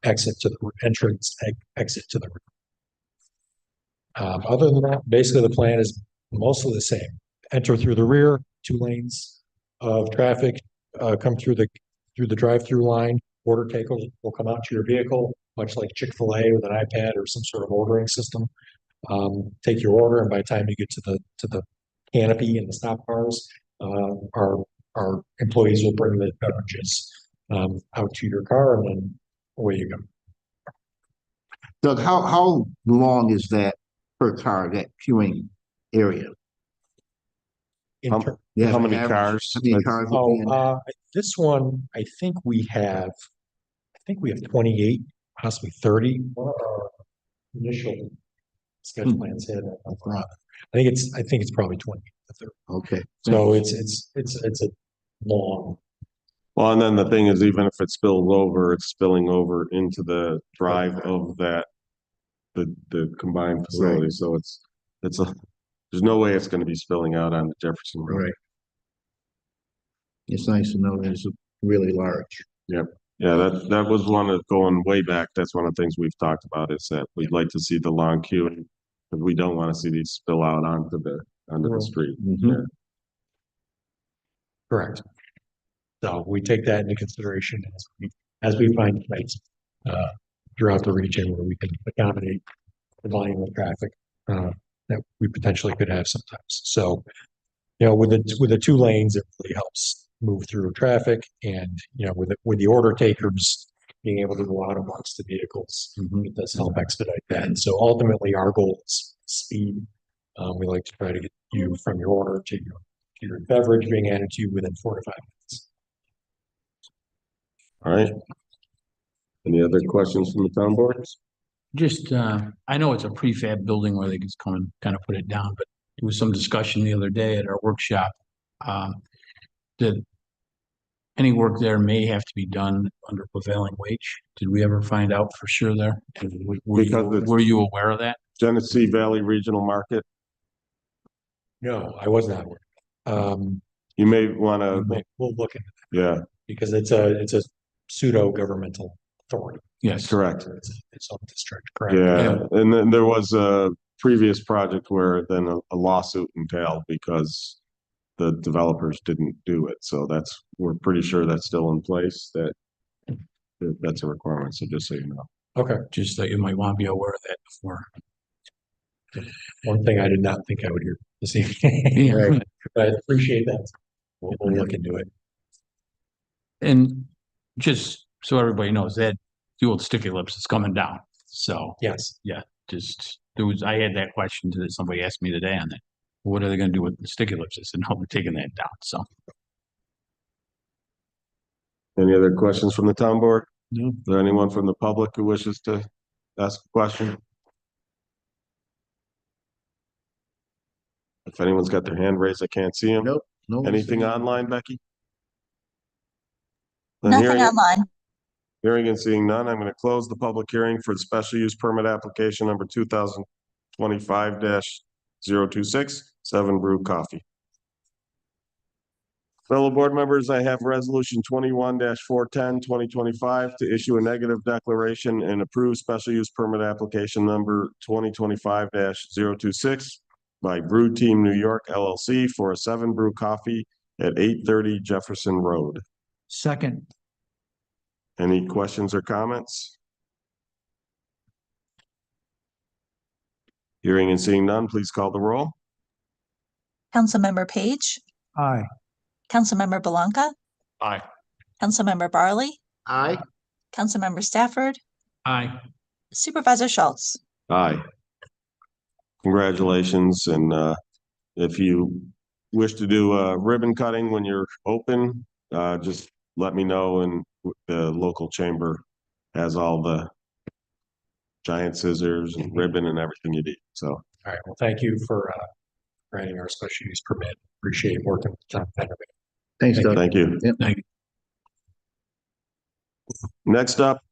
S13: exit to the entrance, exit to the rear. Other than that, basically the plan is mostly the same. Enter through the rear, 2 lanes of traffic, come through the drive-through line. Order taker will come out to your vehicle, much like Chick-fil-A with an iPad or some sort of ordering system. Take your order, and by the time you get to the canopy and the stop cars, our employees will bring the beverages out to your car, and then away you go.
S1: Doug, how long is that per car, that queuing area?
S3: How many cars?
S1: How many cars would be in there?
S13: This one, I think we have 28, possibly 30. One of our initial sketch plans had a front. I think it's probably 20 to 30.
S1: Okay.
S13: So it's a long.
S3: Well, and then the thing is, even if it spills over, it's spilling over into the drive of the combined facility. Right. So there's no way it's going to be spilling out on the Jefferson Road.
S1: Right. It's nice to know that it's really large.
S3: Yep. Yeah, that was one of going way back. That's one of the things we've talked about is that we'd like to see the long queue, and we don't want to see these spill out onto the street.
S1: Mm-hmm.
S3: Yeah.
S13: Correct. So we take that into consideration as we find sites throughout the region where we can accommodate the volume of traffic that we potentially could have sometimes. So, with the 2 lanes, it really helps move through traffic, and with the order takers being able to go out amongst the vehicles, it does help expedite that. And so ultimately, our goal is speed. We like to try to get you from your order to your beverage being added to you within 4 to 5 minutes.
S3: All right. Any other questions from the town boards?
S6: Just, I know it's a prefab building where they just come and kind of put it down, but there was some discussion the other day at our workshop. any work there may have to be done under prevailing wage. Did we ever find out for sure there? Were you aware of that?
S3: Genesee Valley Regional Market.
S13: No, I was not.
S3: You may want to,
S13: We'll look into
S3: yeah,
S13: because it's a pseudo governmental authority.
S6: Yes.
S3: correct.
S13: It's its own district, correct?
S3: Yeah, and then there was a previous project where then a lawsuit entailed because the developers didn't do it. So we're pretty sure that's still in place, that's a requirement. So just so you know.
S13: Okay.
S6: Just that you might want to be aware of that before.
S13: One thing I did not think I would hear this evening. Right. But I appreciate that. We'll look into it.
S6: And just so everybody knows that fuel sticky lips is coming down. So
S13: Yes.
S6: yeah, I had that question that somebody asked me today on that. What are they going to do with the sticky lips? I said, no, we're taking that down. So.
S3: Any other questions from the town board?
S6: No.
S3: Is there anyone from the public who wishes to ask a question? If anyone's got their hand raised, I can't see them.
S1: Nope. No.
S3: Anything online, Becky? Then
S2: Nothing
S3: hearing-
S2: online.
S3: Hearing and seeing none, I'm going to close the public hearing for the special use permit application number 2025-026, 7 Brew Coffee. Fellow board members, I have resolution 21-410, 2025 to issue a negative declaration and approve special use permit application number 2025-026 by Brew Team New York LLC for a 7 Brew Coffee at 830 Jefferson Road.
S4: Second.
S3: Any questions or comments? Hearing and seeing none, please call the roll.
S2: Councilmember Page,
S4: Aye.
S2: Councilmember Belanca,
S5: Aye.
S2: Councilmember Barley,
S1: Aye.
S2: Councilmember Stafford,
S6: Aye.
S2: Supervisor Schultz.
S3: Aye. Congratulations, and if you wish to do a ribbon cutting when you're open, just let me know, and the local chamber has all the giant scissors and ribbon and everything you need. So,
S13: All right. Well, thank you for granting our special use permit. Appreciate working with Tom Fennerman.
S1: Thanks, Doug.
S3: thank you.
S1: Yep.
S6: Thank you.
S3: Next up,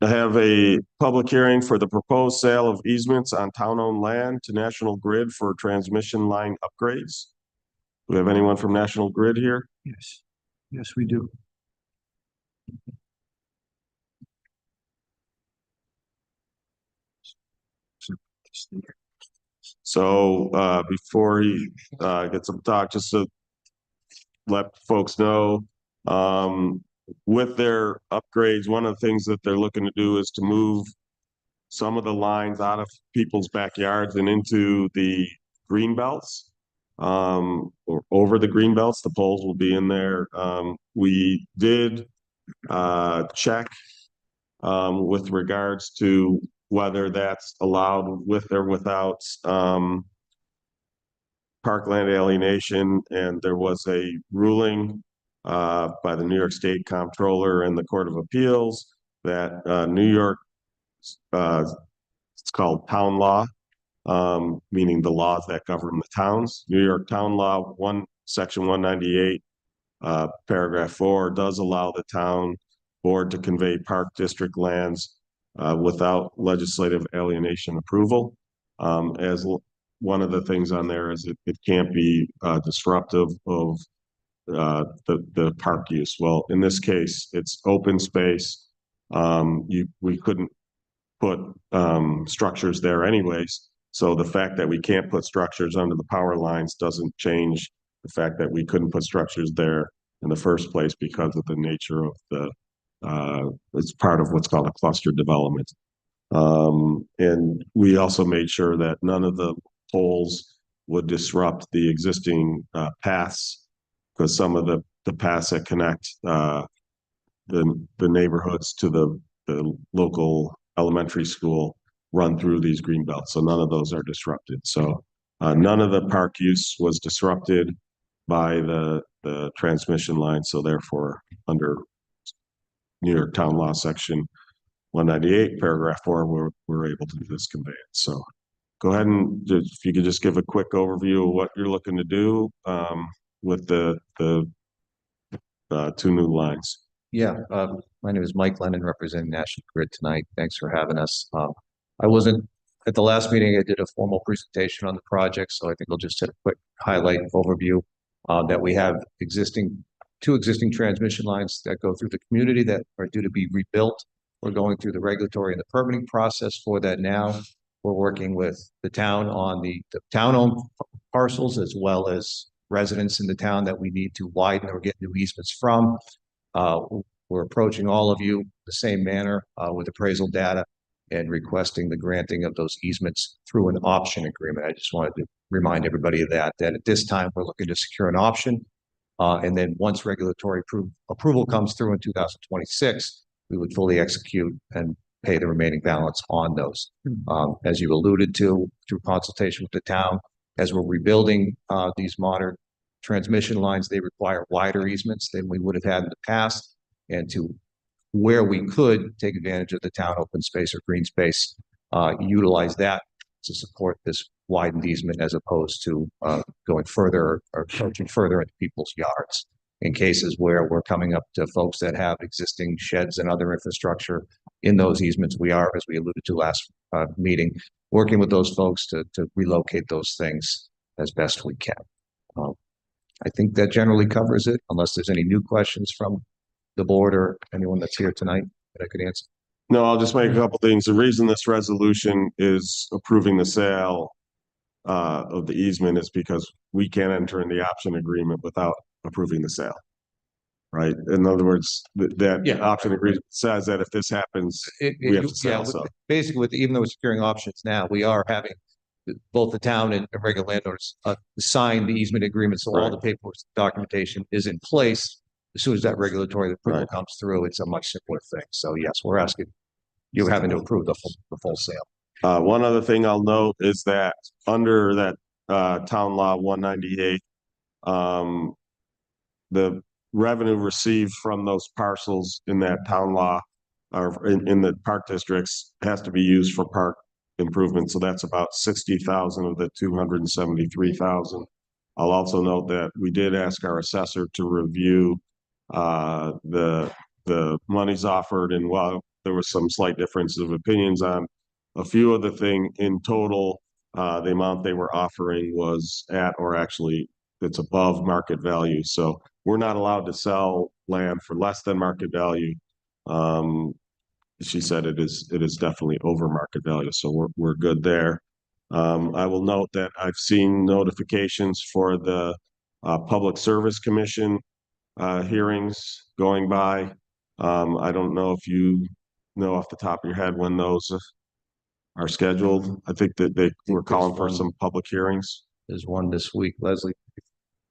S3: I have a public hearing for the proposed sale of easements on town-owned land to National Grid for transmission line upgrades. Do we have anyone from National Grid here?
S4: Yes. Yes, we do.
S3: So before he gets up talk, just to let folks know, with their upgrades, one of the things that they're looking to do is to move some of the lines out of people's backyards and into the green belts, or over the green belts. The poles will be in there. We did check with regards to whether that's allowed with or without parkland alienation, and there was a ruling by the New York State Comptroller and the Court of Appeals that New York, it's called town law, meaning the laws that govern the towns. New York Town Law Section 198, paragraph 4 does allow the town board to convey park district lands without legislative alienation approval. As one of the things on there is it can't be disruptive of the park use. Well, in this case, it's open space. We couldn't put structures there anyways. So the fact that we can't put structures under the power lines doesn't change the fact that we couldn't put structures there in the first place because of the nature of it's part of what's called a cluster development. And we also made sure that none of the poles would disrupt the existing paths, because some of the paths that connect the neighborhoods to the local elementary school run through these green belts. So none of those are disrupted. So none of the park use was disrupted by the transmission line. So therefore, under New York Town Law Section 198, paragraph 4, we're able to do this conveyance. So go ahead and if you could just give a quick overview of what you're looking to do with the two new lines.
S14: Yeah, my name is Mike Lennon, representing National Grid tonight. Thanks for having us. I wasn't at the last meeting. I did a formal presentation on the project, so I think I'll just hit a quick highlight overview that we have two existing transmission lines that go through the community that are due to be rebuilt. We're going through the regulatory and the permitting process for that now. We're working with the town on the town-owned parcels as well as residents in the town that we need to widen or get new easements from. We're approaching all of you the same manner with appraisal data and requesting the granting of those easements through an option agreement. I just wanted to remind everybody of that at this time, we're looking to secure an option. And then once regulatory approval comes through in 2026, we would fully execute and pay the remaining balance on those. As you alluded to, through consultation with the town, as we're rebuilding these modern transmission lines, they require wider easements than we would have had in the past, and to where we could take advantage of the town open space or green space, utilize that to support this widened easement as opposed to going further or approaching further into people's yards. In cases where we're coming up to folks that have existing sheds and other infrastructure in those easements, we are, as we alluded to last meeting, working with those folks to relocate those things as best we can. I think that generally covers it, unless there's any new questions from the board or anyone that's here tonight that I could answer.
S3: No, I'll just make a couple things. The reason this resolution is approving the sale of the easement is because we can't enter in the option agreement without approving the sale. Right? In other words, that option agreement says that if this happens, we have to sell. So
S14: basically, even though we're securing options now, we are having both the town and regular landowners sign the easement agreement, so all the paperwork, documentation is in place. As soon as that regulatory approval comes through, it's a much simpler thing. So yes, we're asking, you're having to approve the full sale.
S3: One other thing I'll note is that under that town law 198, the revenue received from those parcels in that town law or in the park districts has to be used for park improvement. So that's about 60,000 of the 273,000. I'll also note that we did ask our assessor to review the monies offered, and while there was some slight differences of opinions on a few of the things, in total, the amount they were offering was at, or actually it's above market value. So we're not allowed to sell land for less than market value. She said it is definitely over market value. So we're good there. I will note that I've seen notifications for the Public Service Commission hearings going by. I don't know if you know off the top of your head when those are scheduled. I think that they were calling for some public hearings.
S14: There's one this week, Leslie.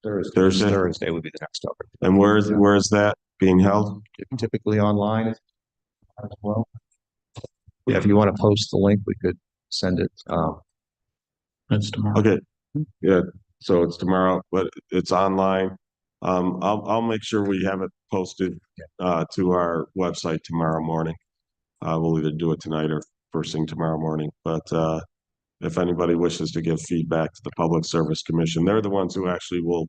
S3: Thursday
S14: would be the next topic.
S3: And where is that being held?
S14: Typically online as well. Yeah, if you want to post the link, we could send it.
S6: That's tomorrow.
S3: Okay. Yeah. So it's tomorrow, but it's online. I'll make sure we have it posted to our website tomorrow morning. We'll either do it tonight or first thing tomorrow morning. But if anybody wishes to give feedback to the Public Service Commission, they're the ones who actually will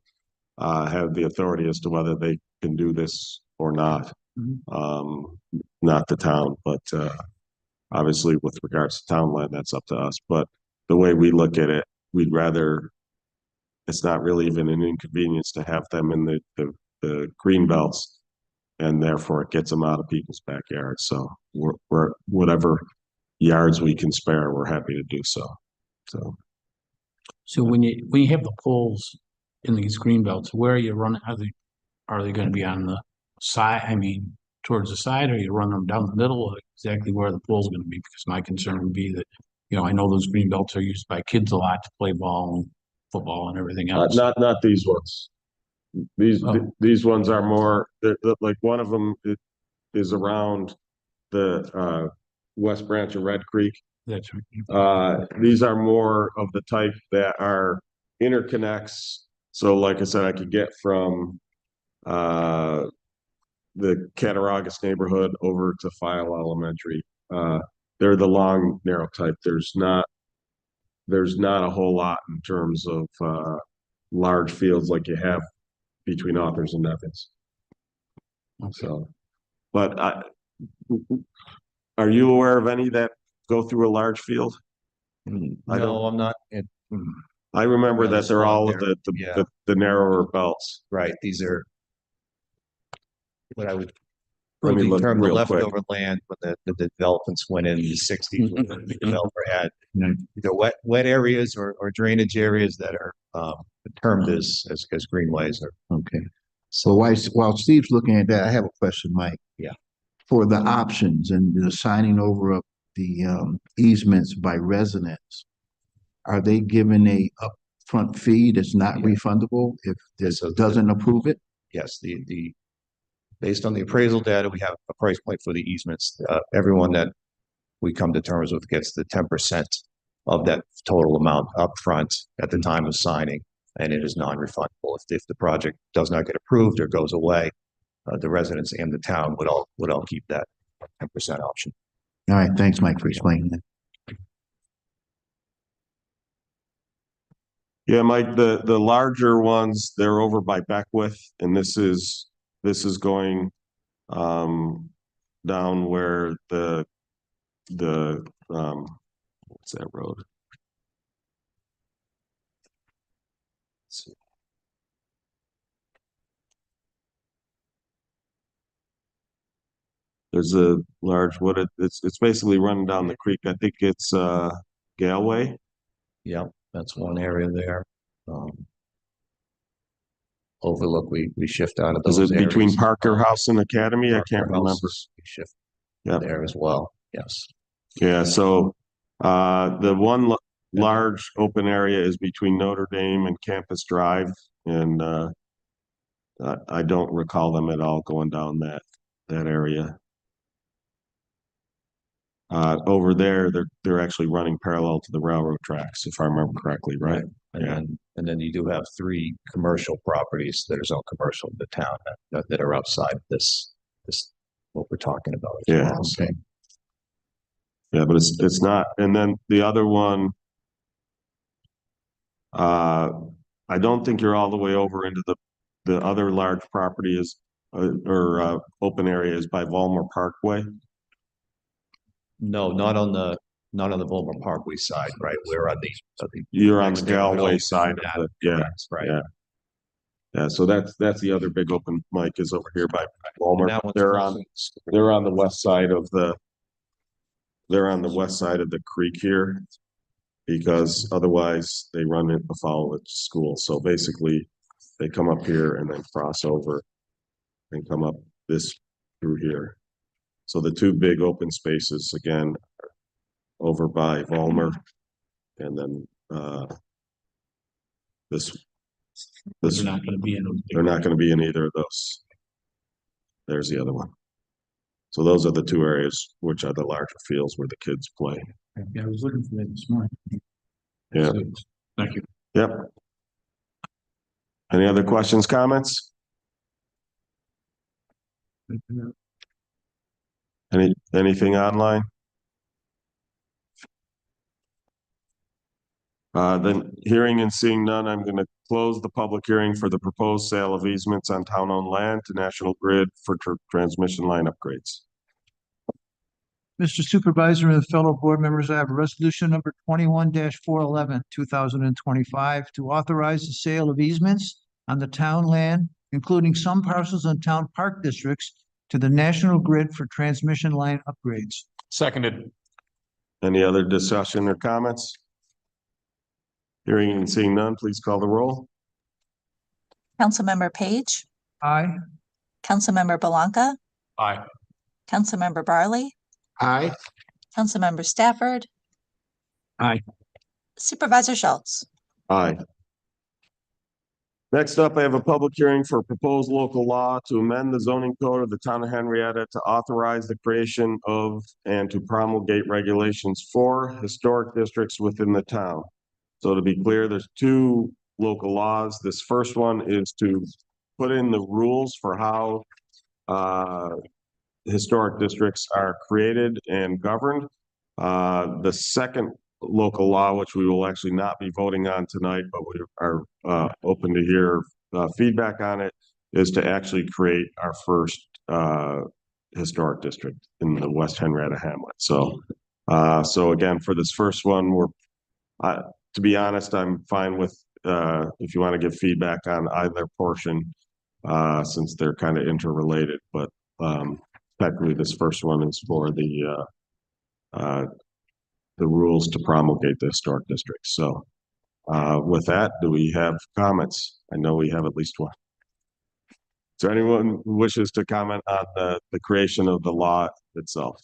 S3: have the authority as to whether they can do this or not. Not the town, but obviously with regards to town land, that's up to us. But the way we look at it, we'd rather, it's not really even an inconvenience to have them in the green belts, and therefore it gets them out of people's backyards. So we're whatever yards we can spare, we're happy to do so.
S6: So when you have the poles in these green belts, where are you running? Are they going to be on the side? I mean, towards the side, or you run them down the middle? Or exactly where the pole's going to be? Because my concern would be that, I know those green belts are used by kids a lot to play ball and football and everything else.
S3: Not these ones. These ones are more like one of them is around the West Branch of Red Creek.
S6: That's right.
S3: These are more of the type that are interconnects. So like I said, I could get from the Cattaraugus neighborhood over to File Elementary. They're the long, narrow type. There's not a whole lot in terms of large fields like you have between Authors and Nevins. So, but are you aware of any that go through a large field?
S14: No, I'm not.
S3: I remember
S14: Rather
S3: that they're
S14: small
S3: all
S14: there.
S3: the narrower belts.
S14: Right, these are what I would
S3: Let me
S14: crudely
S3: look
S14: term the
S3: real quick.
S14: leftover land when the developments went in the sixties. The developer had either wet areas or drainage areas that are termed as greenways or.
S1: Okay. So while Steve's looking at that, I have a question, Mike.
S14: Yeah.
S1: For the options and the signing over of the easements by residents, are they given a upfront fee that's not refundable if this doesn't approve it?
S14: Yes, based on the appraisal data, we have a price point for the easements. Everyone that we come to terms with gets the 10% of that total amount upfront at the time of signing, and it is non-refundable. If the project does not get approved or goes away, the residents and the town would all keep that 10% option.
S1: All right, thanks, Mike, for explaining that.
S3: Yeah, Mike, the larger ones, they're over by Beckwith, and this is going down where the what's that road? Let's see. There's a large it's basically running down the creek. I think it's Galway.
S14: Yeah, that's one area there. Overlook, we shift out of those
S3: Is it between
S14: areas.
S3: Parker House and Academy? I can't
S14: Parker
S3: remember.
S14: House, we shift there as well. Yes.
S3: Yeah, so the one large open area is between Notre Dame and Campus Drive, and I don't recall them at all going down that area. Over there, they're actually running parallel to the railroad tracks, if I remember correctly, right?
S14: And then you do have 3 commercial properties that are zone commercial in the town that are outside this what we're talking about.
S3: Yeah.
S14: Okay.
S3: Yeah, but it's not. And then the other one, I don't think you're all the way over into the other large property is or open areas by Volmer Parkway.
S14: No, not on the Volmer Parkway side, right? We're on the
S3: You're on
S14: next
S3: the Galway
S14: neighborhood
S3: side of
S14: correct, right.
S3: Yeah, so that's the other big open mic is over here by
S14: And
S3: Walmart.
S14: that one's
S3: They're
S14: closer
S3: on the west side of the creek here, because otherwise they run it afoul at school. So basically they come up here and then cross over and come up this through here. So the 2 big open spaces again are over by Volmer, and then
S6: They're not going to be in those.
S3: they're not going to be in either of those. There's the other one. So those are the 2 areas which are the larger fields where the kids play.
S6: Yeah, I was looking for that this morning.
S3: Yeah.
S6: Thank you.
S3: Yep. Any other questions, comments? Anything online? Then hearing and seeing none, I'm going to close the public hearing for the proposed sale of easements on town-owned land to National Grid for transmission line upgrades.
S4: Mr. Supervisor and fellow board members, I have resolution number 21-411, 2025, to authorize the sale of easements on the town land, including some parcels in town park districts, to the National Grid for transmission line upgrades.
S5: Seconded.
S3: Any other discussion or comments? Hearing and seeing none, please call the roll.
S2: Councilmember Page,
S4: Aye.
S2: Councilmember Belanca,
S5: Aye.
S2: Councilmember Barley,
S1: Aye.
S2: Councilmember Stafford.
S6: Aye.
S2: Supervisor Schultz.
S3: Aye. Next up, I have a public hearing for a proposed local law to amend the zoning code of the town of Henrietta to authorize the creation of and to promulgate regulations for historic districts within the town. So to be clear, there's 2 local laws. This first one is to put in the rules for how historic districts are created and governed. The second local law, which we will actually not be voting on tonight, but we are open to hear feedback on it, is to actually create our first historic district in the West Henrietta Hamlet. So, so again, for this first one, to be honest, I'm fine with, if you want to give feedback on either portion, since they're kind of interrelated, but, technically this first one is for the rules to promulgate the historic district. So, with that, do we have comments? I know we have at least one. Is there anyone who wishes to comment on the creation of the law itself?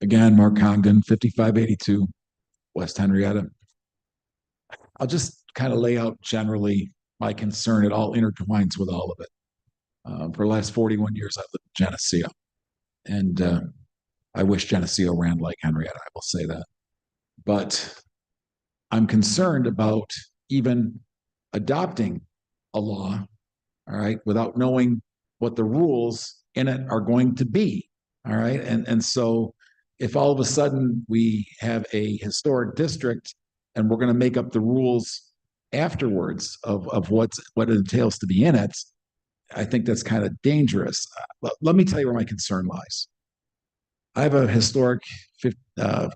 S10: Again, Mark Congdon, 5582 West Henrietta. I'll just kind of lay out generally my concern. It all intertwines with all of it. For the last 41 years, I've lived in Geneseo. And I wish Geneseo ran like Henrietta, I will say that. But I'm concerned about even adopting a law, all right, without knowing what the rules in it are going to be, all right? And so if all of a sudden we have a historic district and we're going to make up the rules afterwards of what it entails to be in it, I think that's kind of dangerous. Let me tell you where my concern lies. I have a historic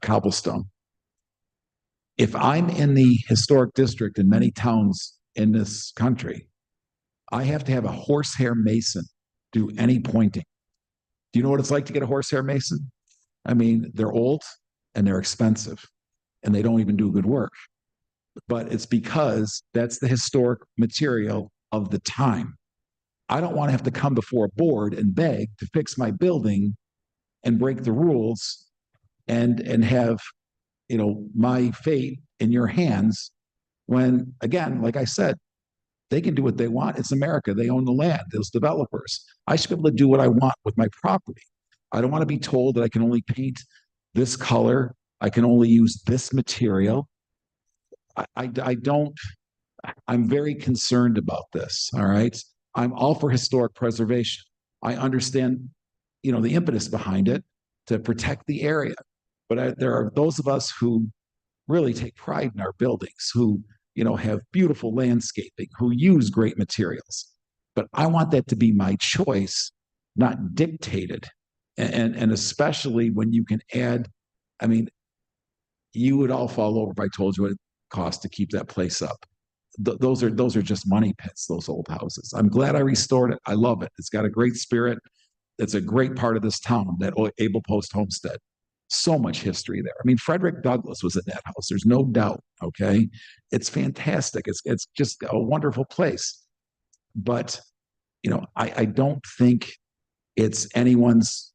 S10: cobblestone. If I'm in the historic district in many towns in this country, I have to have a horsehair mason do any pointing. Do you know what it's like to get a horsehair mason? I mean, they're old and they're expensive and they don't even do good work. But it's because that's the historic material of the time. I don't want to have to come before a board and beg to fix my building and break the rules and have, you know, my fate in your hands when, again, like I said, they can do what they want. It's America. They own the land, those developers. I should be able to do what I want with my property. I don't want to be told that I can only paint this color. I can only use this material. I'm very concerned about this. All right. I'm all for historic preservation. I understand, you know, the impetus behind it to protect the area. But there are those of us who really take pride in our buildings, who, you know, have beautiful landscaping, who use great materials. But I want that to be my choice, not dictated. And especially when you can add, I mean, you would all fall over if I told you what it costs to keep that place up. Those are just money pits, those old houses. I'm glad I restored it. I love it. It's got a great spirit. It's a great part of this town, that Abel Post homestead. So much history there. I mean, Frederick Douglass was in that house. There's no doubt. Okay. It's fantastic. It's just a wonderful place. But, you know, I don't think it's anyone's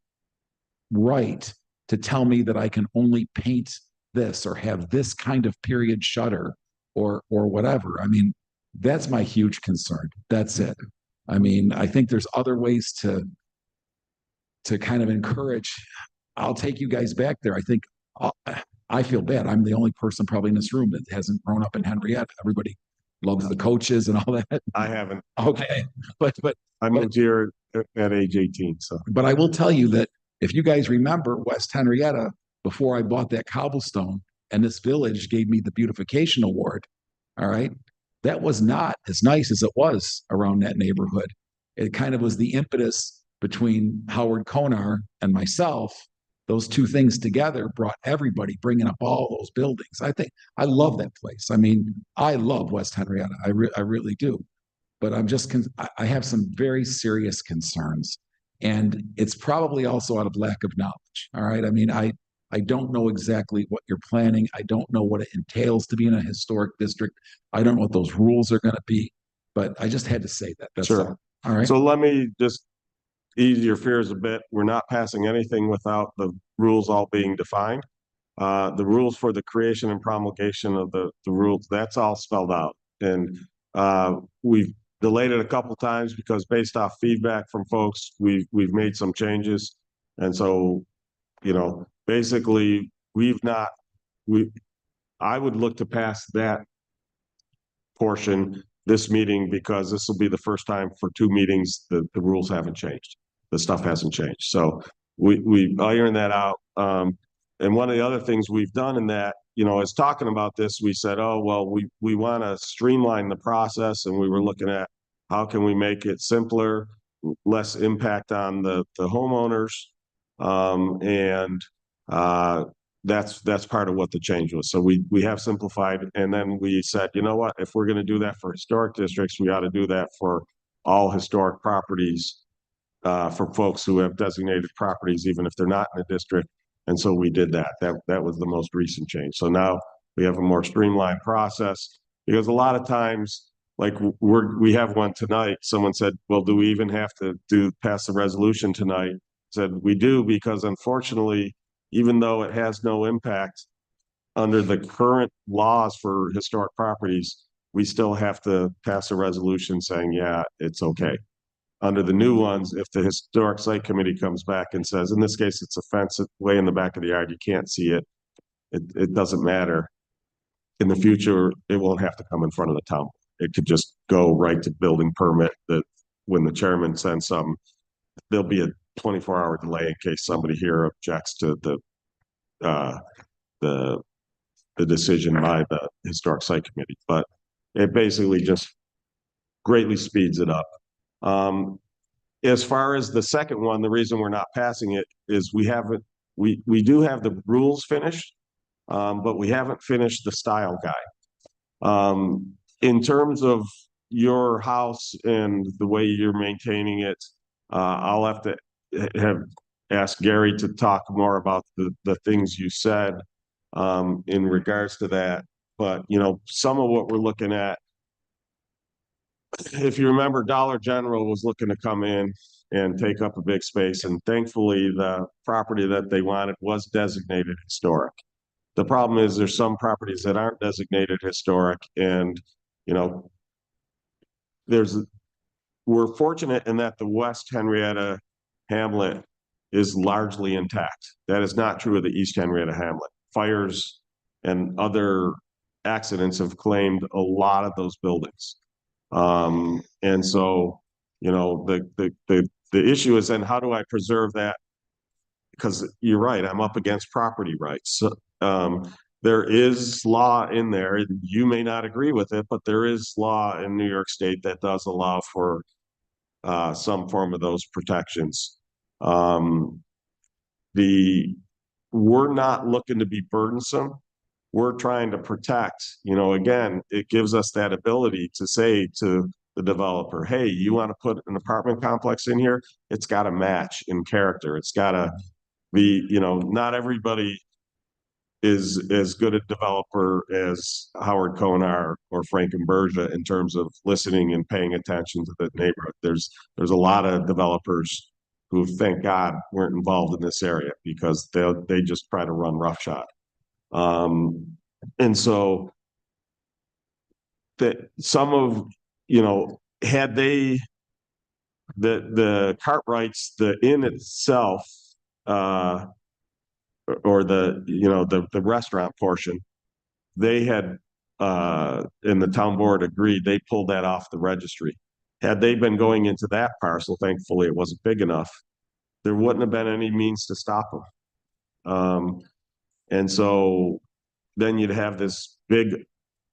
S10: right to tell me that I can only paint this or have this kind of period shutter or whatever. I mean, that's my huge concern. That's it. I mean, I think there's other ways to kind of encourage. I'll take you guys back there. I think I feel bad. I'm the only person probably in this room that hasn't grown up in Henrietta. Everybody loves the coaches and all that.
S3: I haven't.
S10: Okay. But
S3: I moved here at age 18. So,
S10: but I will tell you that if you guys remember West Henrietta, before I bought that cobblestone and this village gave me the beautification award, all right, that was not as nice as it was around that neighborhood. It kind of was the impetus between Howard Konar and myself. Those two things together brought everybody, bringing up all those buildings. I think I love that place. I mean, I love West Henrietta. I really do. But I'm just, I have some very serious concerns. And it's probably also out of lack of knowledge. All right. I mean, I don't know exactly what you're planning. I don't know what it entails to be in a historic district. I don't know what those rules are going to be. But I just had to say that. That's
S3: sure.
S10: All right.
S3: So let me just ease your fears a bit. We're not passing anything without the rules all being defined. The rules for the creation and promulgation of the rules, that's all spelled out. And we've delayed it a couple times because based off feedback from folks, we've made some changes. And so, you know, basically I would look to pass that portion this meeting, because this will be the first time for 2 meetings the rules haven't changed. The stuff hasn't changed. So we iron that out. And one of the other things we've done in that as talking about this, we said, oh, well, we want to streamline the process, and we were looking at how can we make it simpler, less impact on the homeowners. That's part of what the change was. So we have simplified, and then we said, you know what, if we're going to do that for historic districts, we ought to do that for all historic properties, for folks who have designated properties, even if they're not in a district. And so we did that. That was the most recent change. So now we have a more streamlined process, because a lot of times, like we have one tonight, someone said, well, do we even have to pass the resolution tonight? Said we do, because unfortunately, even though it has no impact under the current laws for historic properties, we still have to pass a resolution saying, yeah, it's okay. Under the new ones, if the historic site committee comes back and says, in this case, it's a fence way in the back of the yard, you can't see it, it doesn't matter. In the future, it won't have to come in front of the town. It could just go right to building permit, that when the chairman sends something, there'll be a 24-hour delay in case somebody here objects to the decision by the historic site committee. But it basically just greatly speeds it up. As far as the second one, the reason we're not passing it is we do have the rules finished, but we haven't finished the style guide. In terms of your house and the way you're maintaining it, I'll have to ask Gary to talk more about the things you said in regards to that. But, some of what we're looking at, if you remember, Dollar General was looking to come in and take up a big space, and thankfully the property that they wanted was designated historic. The problem is there's some properties that aren't designated historic, and we're fortunate in that the West Henrietta Hamlet is largely intact. That is not true of the East Henrietta Hamlet. Fires and other accidents have claimed a lot of those buildings. And so, the issue is then, how do I preserve that? Because you're right, I'm up against property rights. There is law in there, and you may not agree with it, but there is law in New York State that does allow for some form of those protections. We're not looking to be burdensome. We're trying to protect, again, it gives us that ability to say to the developer, hey, you want to put an apartment complex in here? It's got to match in character. It's got to be, not everybody is as good a developer as Howard Konar or Frankenbergia in terms of listening and paying attention to the neighborhood. There's a lot of developers who, thank God, weren't involved in this area, because they just try to run roughshod. And so that some of, had they, the Cartwrights, the inn itself, or the restaurant portion, they had, and the town board agreed, they pulled that off the registry. Had they been going into that parcel, thankfully it wasn't big enough, there wouldn't have been any means to stop them. And so then you'd have this big,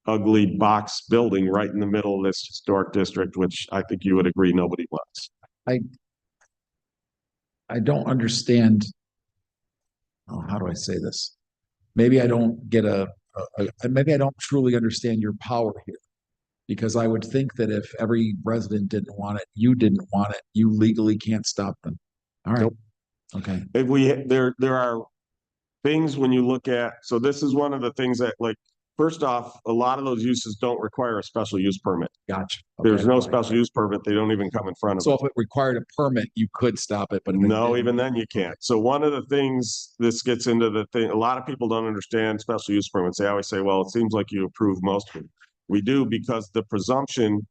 S3: ugly box building right in the middle of this historic district, which I think you would agree nobody wants.
S10: I don't understand. Oh, how do I say this? Maybe I don't get maybe I don't truly understand your power here, because I would think that if every resident didn't want it, you didn't want it, you legally can't stop them. All right.
S3: Nope.
S10: Okay.
S3: If there are things when you look at, so this is one of the things that, like, first off, a lot of those uses don't require a special use permit.
S10: Gotcha.
S3: There's no special use permit. They don't even come in front of
S10: So
S3: it.
S10: if it required a permit, you could stop it, but
S3: No, even then you can't. So one of the things, this gets into the thing, a lot of people don't understand special use permits. They always say, well, it seems like you approve most of them. We do, because the presumption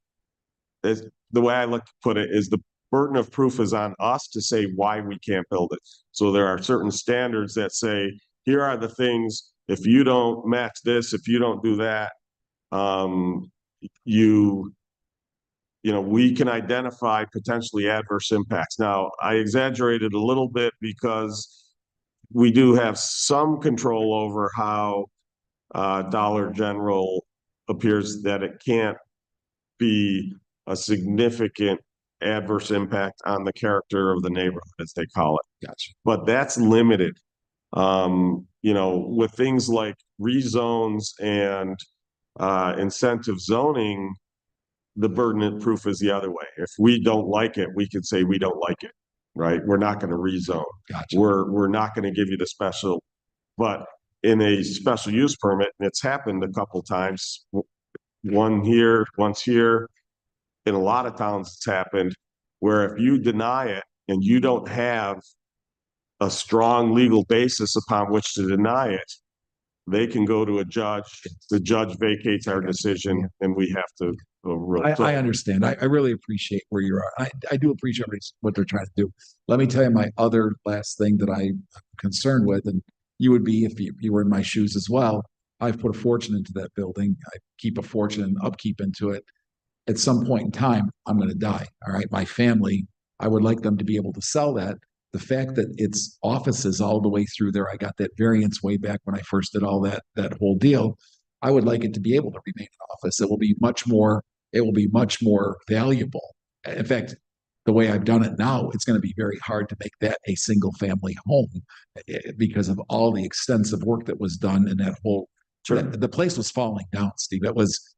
S3: is, the way I like to put it, is the burden of proof is on us to say why we can't build it. So there are certain standards that say, here are the things, if you don't match this, if you don't do that, we can identify potentially adverse impacts. Now, I exaggerated a little bit because we do have some control over how Dollar General appears that it can't be a significant adverse impact on the character of the neighborhood, as they call it.
S10: Gotcha.
S3: But that's limited. You know, with things like rezones and incentive zoning, the burden of proof is the other way. If we don't like it, we could say we don't like it, right? We're not going to rezone.
S10: Gotcha.
S3: We're not going to give you the special, but in a special use permit, and it's happened a couple times, one here, once here. In a lot of towns, it's happened where if you deny it and you don't have a strong legal basis upon which to deny it, they can go to a judge. The judge vacates our decision, and we have to.
S10: I understand. I really appreciate where you are. I do appreciate what they're trying to do. Let me tell you my other last thing that I'm concerned with, and you would be if you were in my shoes as well. I've put a fortune into that building. I keep a fortune and upkeep into it. At some point in time, I'm going to die. All right. My family, I would like them to be able to sell that. The fact that it's offices all the way through there, I got that variance way back when I first did all that whole deal. I would like it to be able to remain an office. It will be much more valuable. In fact, the way I've done it now, it's going to be very hard to make that a single family home because of all the extensive work that was done in that whole. Sure. The place was falling down, Steve. There was.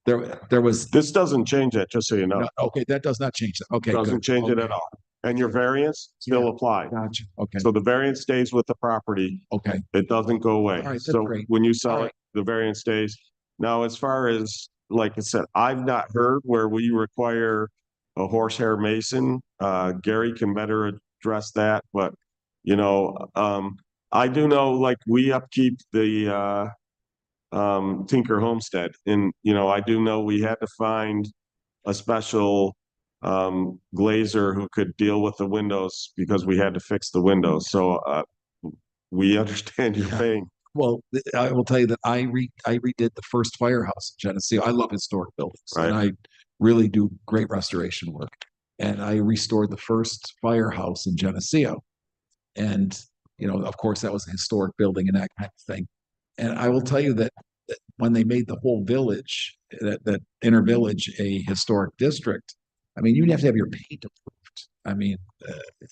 S3: This doesn't change that, just so you know.
S10: No, okay, that does not change that. Okay,
S3: doesn't change it at all. And your variance still applies.
S10: Gotcha. Okay.
S3: So the variance stays with the property.
S10: Okay.
S3: It doesn't go away.
S10: All right, that's
S3: so
S10: great.
S3: when you sell it, the variance stays. Now, as far as, like I said, I've not heard where we require a horsehair mason. Gary can better address that, but you know, I do know, like, we upkeep the Tinker Homestead, and you know, I do know we had to find a special glazer who could deal with the windows because we had to fix the windows. So we understand your pain.
S10: Well, I will tell you that I redid the first firehouse in Geneseo. I love historic buildings,
S3: right.
S10: And I really do great restoration work. And I restored the first firehouse in Geneseo. And, you know, of course, that was a historic building and that kind of thing. And I will tell you that when they made the whole village, that inner village, a historic district, I mean, you'd have to have your paint approved. I mean,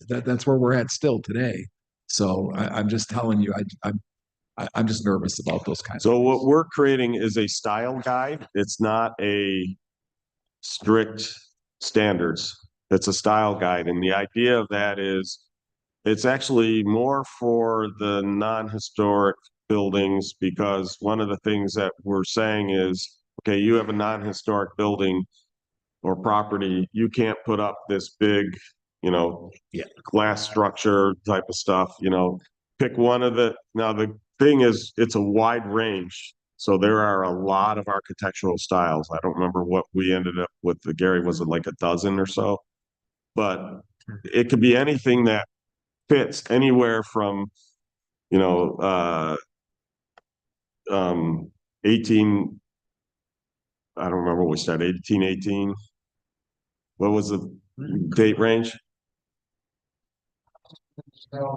S10: that's where we're at still today. So I'm just telling you, I'm just nervous about those kinds of things.
S3: So what we're creating is a style guide. It's not a strict standards. It's a style guide. And the idea of that is it's actually more for the non-historic buildings, because one of the things that we're saying is, okay, you have a non-historic building or property, you can't put up this big, you know, glass structure type of stuff, you know, pick one of the, now the thing is, it's a wide range. So there are a lot of architectural styles. I don't remember what we ended up with. The Gary, was it like a dozen or so? But it could be anything that fits anywhere from, you know, 18, I don't remember what we said, 1818. What was the date range?
S12: So,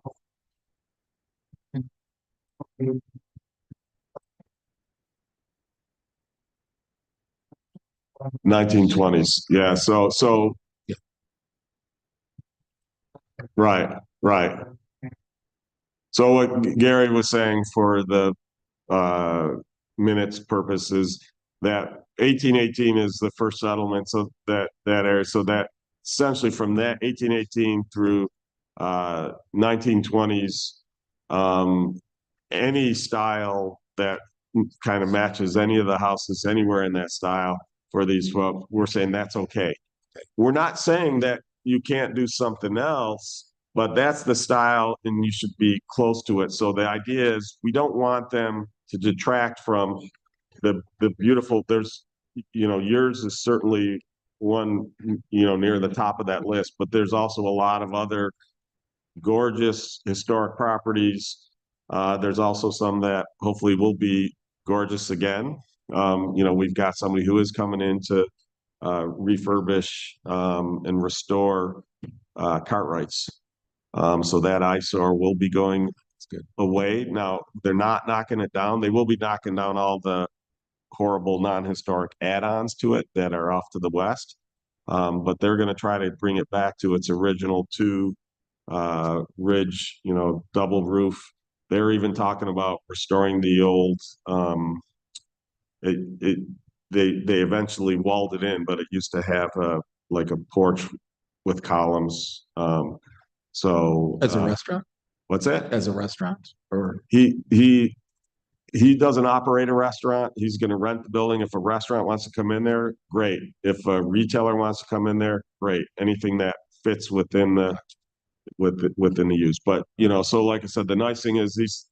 S3: 1920s. Yeah. So. Right. So what Gary was saying for the minutes purposes, that 1818 is the first settlement, so that area, so that essentially from that 1818 through 1920s, any style that kind of matches any of the houses anywhere in that style for these folks, we're saying that's okay. We're not saying that you can't do something else, but that's the style and you should be close to it. So the idea is we don't want them to detract from the beautiful, there's, you know, yours is certainly one, you know, near the top of that list, but there's also a lot of other gorgeous historic properties. There's also some that hopefully will be gorgeous again. You know, we've got somebody who is coming in to refurbish and restore Cartwrights. So that eyesore will be going
S10: good.
S3: away. Now, they're not knocking it down. They will be knocking down all the horrible non-historic add-ons to it that are off to the west. But they're gonna try to bring it back to its original two ridge, double roof. They're even talking about restoring the old they eventually walled it in, but it used to have like a porch with columns. So
S10: As a restaurant?
S3: What's that?
S10: As a restaurant or?
S3: He doesn't operate a restaurant. He's going to rent the building. If a restaurant wants to come in there, great. If a retailer wants to come in there, great. Anything that fits within the use. But so like I said, the nice thing is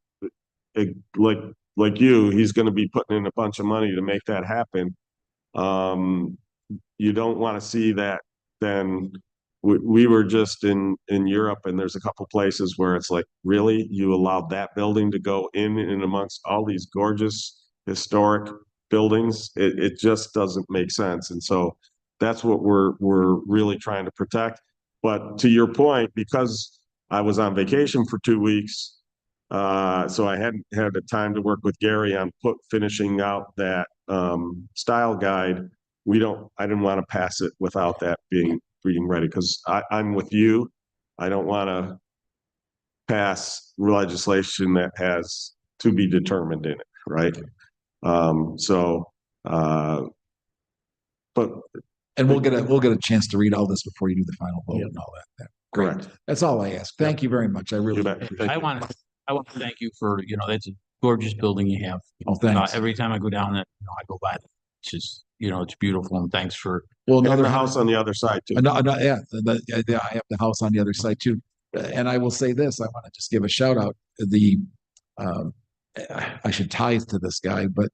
S3: like he's going to be putting in a bunch of money to make that happen. You don't want to see that. Then we were just in Europe, and there's a couple places where it's like, really, you allowed that building to go in and amongst all these gorgeous historic buildings? It just doesn't make sense. And so that's what we're really trying to protect. But to your point, because I was on vacation for 2 weeks, so I hadn't had the time to work with Gary on finishing out that style guide. I didn't want to pass it without that being ready, because I'm with you. I don't want to pass legislation that has to be determined in it, right? But
S10: And we'll get a chance to read all this before you do the final vote and all that. Great.
S3: Correct.
S10: That's all I ask. Thank you very much. I really
S3: You bet.
S10: appreciate
S3: Thank
S10: it.
S6: I want to thank you for, that's a gorgeous building you have.
S10: Oh, thanks.
S6: Every time I go down it, I go by it. It's just, it's beautiful, and thanks for.
S10: Well,
S3: and
S10: another
S3: the house on the other side too.
S10: Yeah, I have the house on the other side too. And I will say this, I want to just give a shout out to I should tithe to this guy, but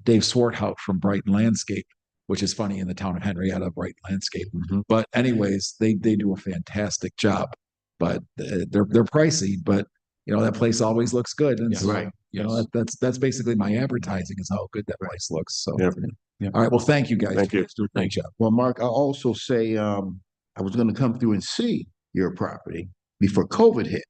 S10: Dave Swarthout from Brighton Landscape, which is funny in the town of Henrietta, Brighton Landscape. But anyways, they do a fantastic job, but they're pricey, but that place always looks good. And so,
S1: right.
S10: That's basically my advertising, is how good that place looks. So,
S3: Yeah.
S10: all right. Well, thank you guys.
S3: Thank you.
S10: Do a great job.
S1: Well, Mark, I'll also say, I was going to come through and see your property before COVID hit.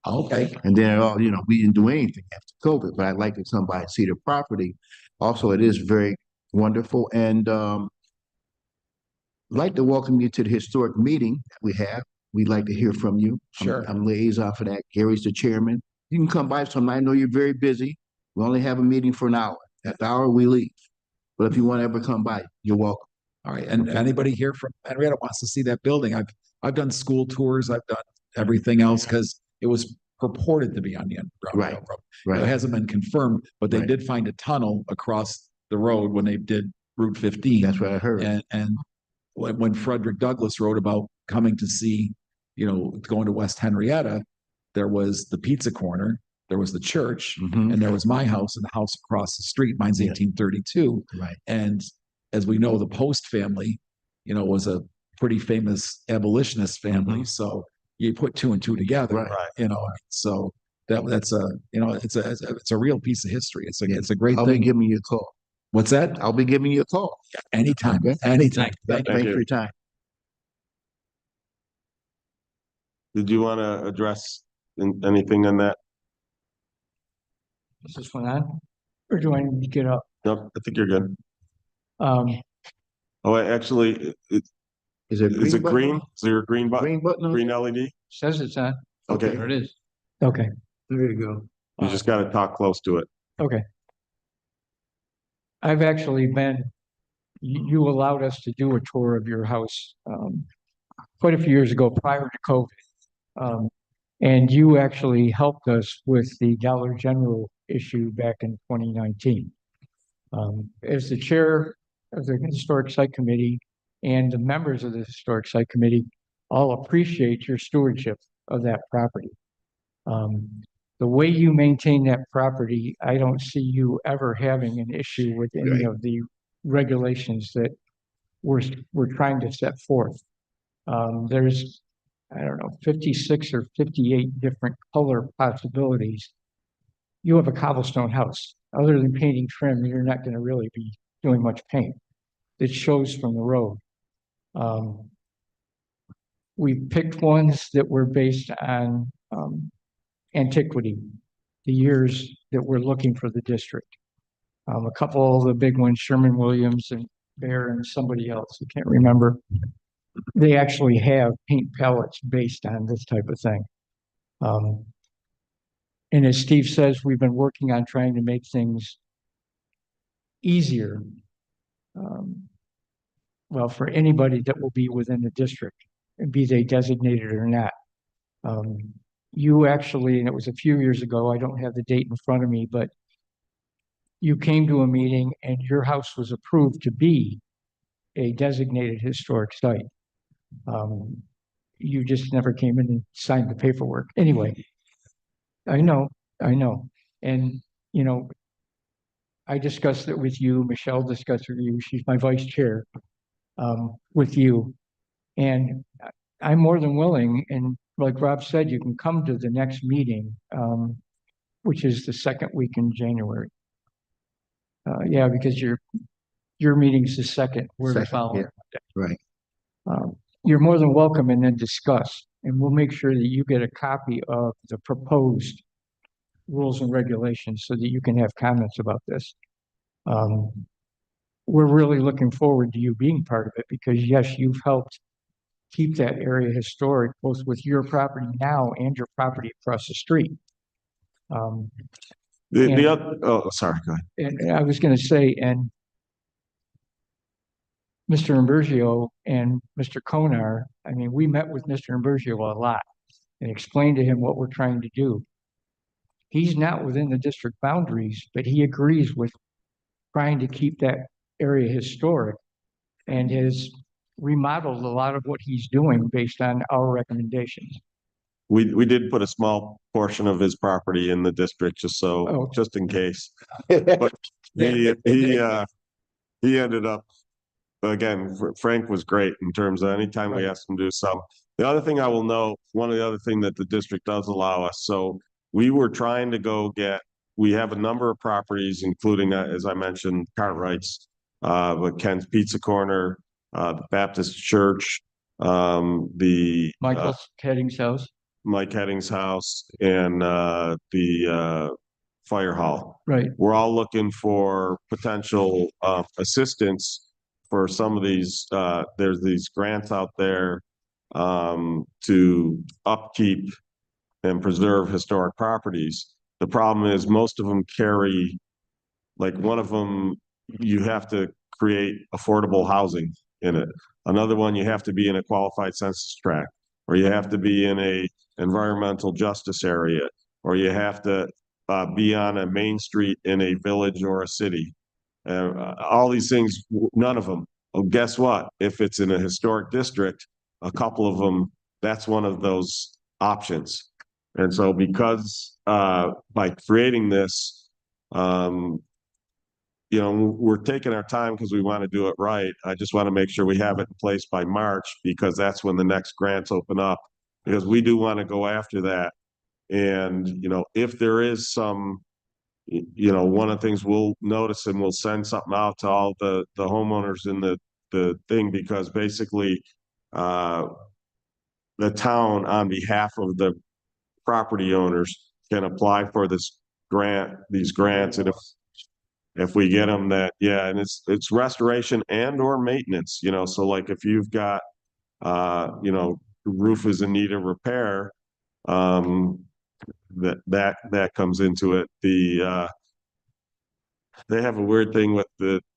S10: Okay.
S1: And then, we didn't do anything after COVID, but I'd like to come by and see the property. Also, it is very wonderful. And I'd like to welcome you to the historic meeting that we have. We'd like to hear from you.
S10: Sure.
S1: I'm liaison for that. Gary's the chairman. You can come by sometime. I know you're very busy. We only have a meeting for an hour. At the hour, we leave. But if you want to ever come by, you're welcome.
S10: All right. And anybody here from Henrietta wants to see that building? I've done school tours. I've done everything else because it was purported to be on the Underground Railroad.
S1: Right.
S10: It hasn't been confirmed, but they did find a tunnel across the road when they did Route 15.
S1: That's what I heard.
S10: And when Frederick Douglass wrote about coming to see, going to West Henrietta, there was the pizza corner, there was the church, and there was my house and the house across the street. Mine's 1832.
S1: Right.
S10: And as we know, the Post family, was a pretty famous abolitionist family. So you put two and two together,
S1: Right.
S10: So that's it's a real piece of history. It's a great
S1: I'll
S10: thing.
S1: be giving you a call.
S10: What's that?
S1: I'll be giving you a call.
S10: Anytime.
S1: Okay.
S10: Anytime.
S1: Thanks for your time.
S3: Did you want to address anything on that?
S12: Is this one on? Or do I need to get up?
S3: No, I think you're good.
S12: Um,
S3: Oh, actually,
S1: Is it
S3: is it
S1: button?
S3: green? Is there a green button?
S1: Green button?
S3: Green LED?
S12: says it's on.
S3: Okay,
S6: There it is.
S12: Okay,
S1: There you go.
S3: you just got to talk close to it.
S12: okay. I've actually you allowed us to do a tour of your house, quite a few years ago prior to COVID. And you actually helped us with the Dollar General issue back in 2019. As the chair of the Historic Site Committee and the members of the Historic Site Committee all appreciate your stewardship of that property. The way you maintain that property, I don't see you ever having an issue with any of the regulations that we're trying to set forth. There's, I don't know, 56 or 58 different color possibilities. You have a cobblestone house. Other than painting trim, you're not going to really be doing much paint. It shows from the road. We picked ones that were based on antiquity, the years that we're looking for the district. A couple of the big ones, Sherman-Williams and Bear and somebody else, I can't remember. They actually have paint palettes based on this type of thing. And as Steve says, we've been working on trying to make things easier. Well, for anybody that will be within the district, be they designated or not. You actually, and it was a few years ago, I don't have the date in front of me, but you came to a meeting and your house was approved to be a designated historic site. You just never came in and signed the paperwork. Anyway, I know. And, you know, I discussed it with you, Michelle discussed it with you, she's my vice chair, with you. And I'm more than willing, and like Rob said, you can come to the next meeting, which is the second week in January. Yeah, because your meeting's the second, we're the
S1: Second,
S12: following.
S1: Right.
S12: You're more than welcome, and then discuss, and we'll make sure that you get a copy of the proposed rules and regulations so that you can have comments about this. We're really looking forward to you being part of it because yes, you've helped keep that area historic, both with your property now and your property across the street.
S3: The other, oh, sorry, go ahead.
S12: And I was going to say, and Mr. Imburgio and Mr. Konar, I mean, we met with Mr. Imburgio a lot and explained to him what we're trying to do. He's not within the district boundaries, but he agrees with trying to keep that area historic and has remodeled a lot of what he's doing based on our recommendations.
S3: We did put a small portion of his property in the district just so, just in case. But he ended up, again, Frank was great in terms of anytime we asked him to do something. The other thing I will note, one of the other thing that the district does allow us, so we were trying to go get, we have a number of properties, including, as I mentioned, Cartwright's, but Ken's Pizza Corner, the Baptist Church, the
S12: Michael's Heading's house.
S3: Mike Heading's house, and the fire hall.
S12: Right.
S3: We're all looking for potential assistance for some of these. There's these grants out there to upkeep and preserve historic properties. The problem is most of them carry, like one of them, you have to create affordable housing in it. Another one, you have to be in a qualified census tract, or you have to be in a environmental justice area, or you have to be on a main street in a village or a city. All these things, none of them. Oh, guess what? If it's in a historic district, a couple of them, that's one of those options. And so because by creating this, you know, we're taking our time because we want to do it right. I just want to make sure we have it in place by March because that's when the next grants open up, because we do want to go after that. And, you know, if there is some, you know, one of the things we'll notice and we'll send something out to all the homeowners in the thing, because basically the town on behalf of the property owners can apply for this grant, these grants. And if we get them, that, yeah, and it's restoration and or maintenance, you know, so like if you've got, you know, roof is in need of repair, that comes into it. They have a weird thing with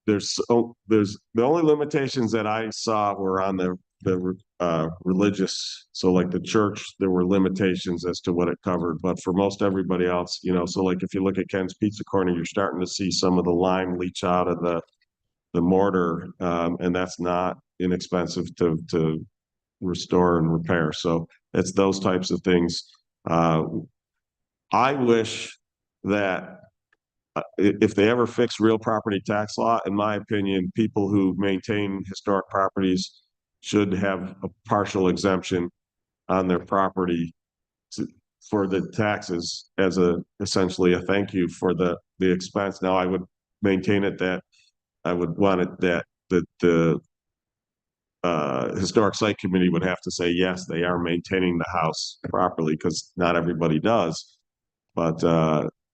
S3: there's the only limitations that I saw were on the religious, so like the church, there were limitations as to what it covered, but for most everybody else, you know, so like if you look at Ken's Pizza Corner, you're starting to see some of the lime leach out of the mortar, and that's not inexpensive to restore and repair. So it's those types of things. I wish that if they ever fix real property tax law, in my opinion, people who maintain historic properties should have a partial exemption on their property for the taxes as essentially a thank you for the expense. Now, I would maintain it that I would want it that the historic site committee would have to say, yes, they are maintaining the house properly, because not everybody does. But,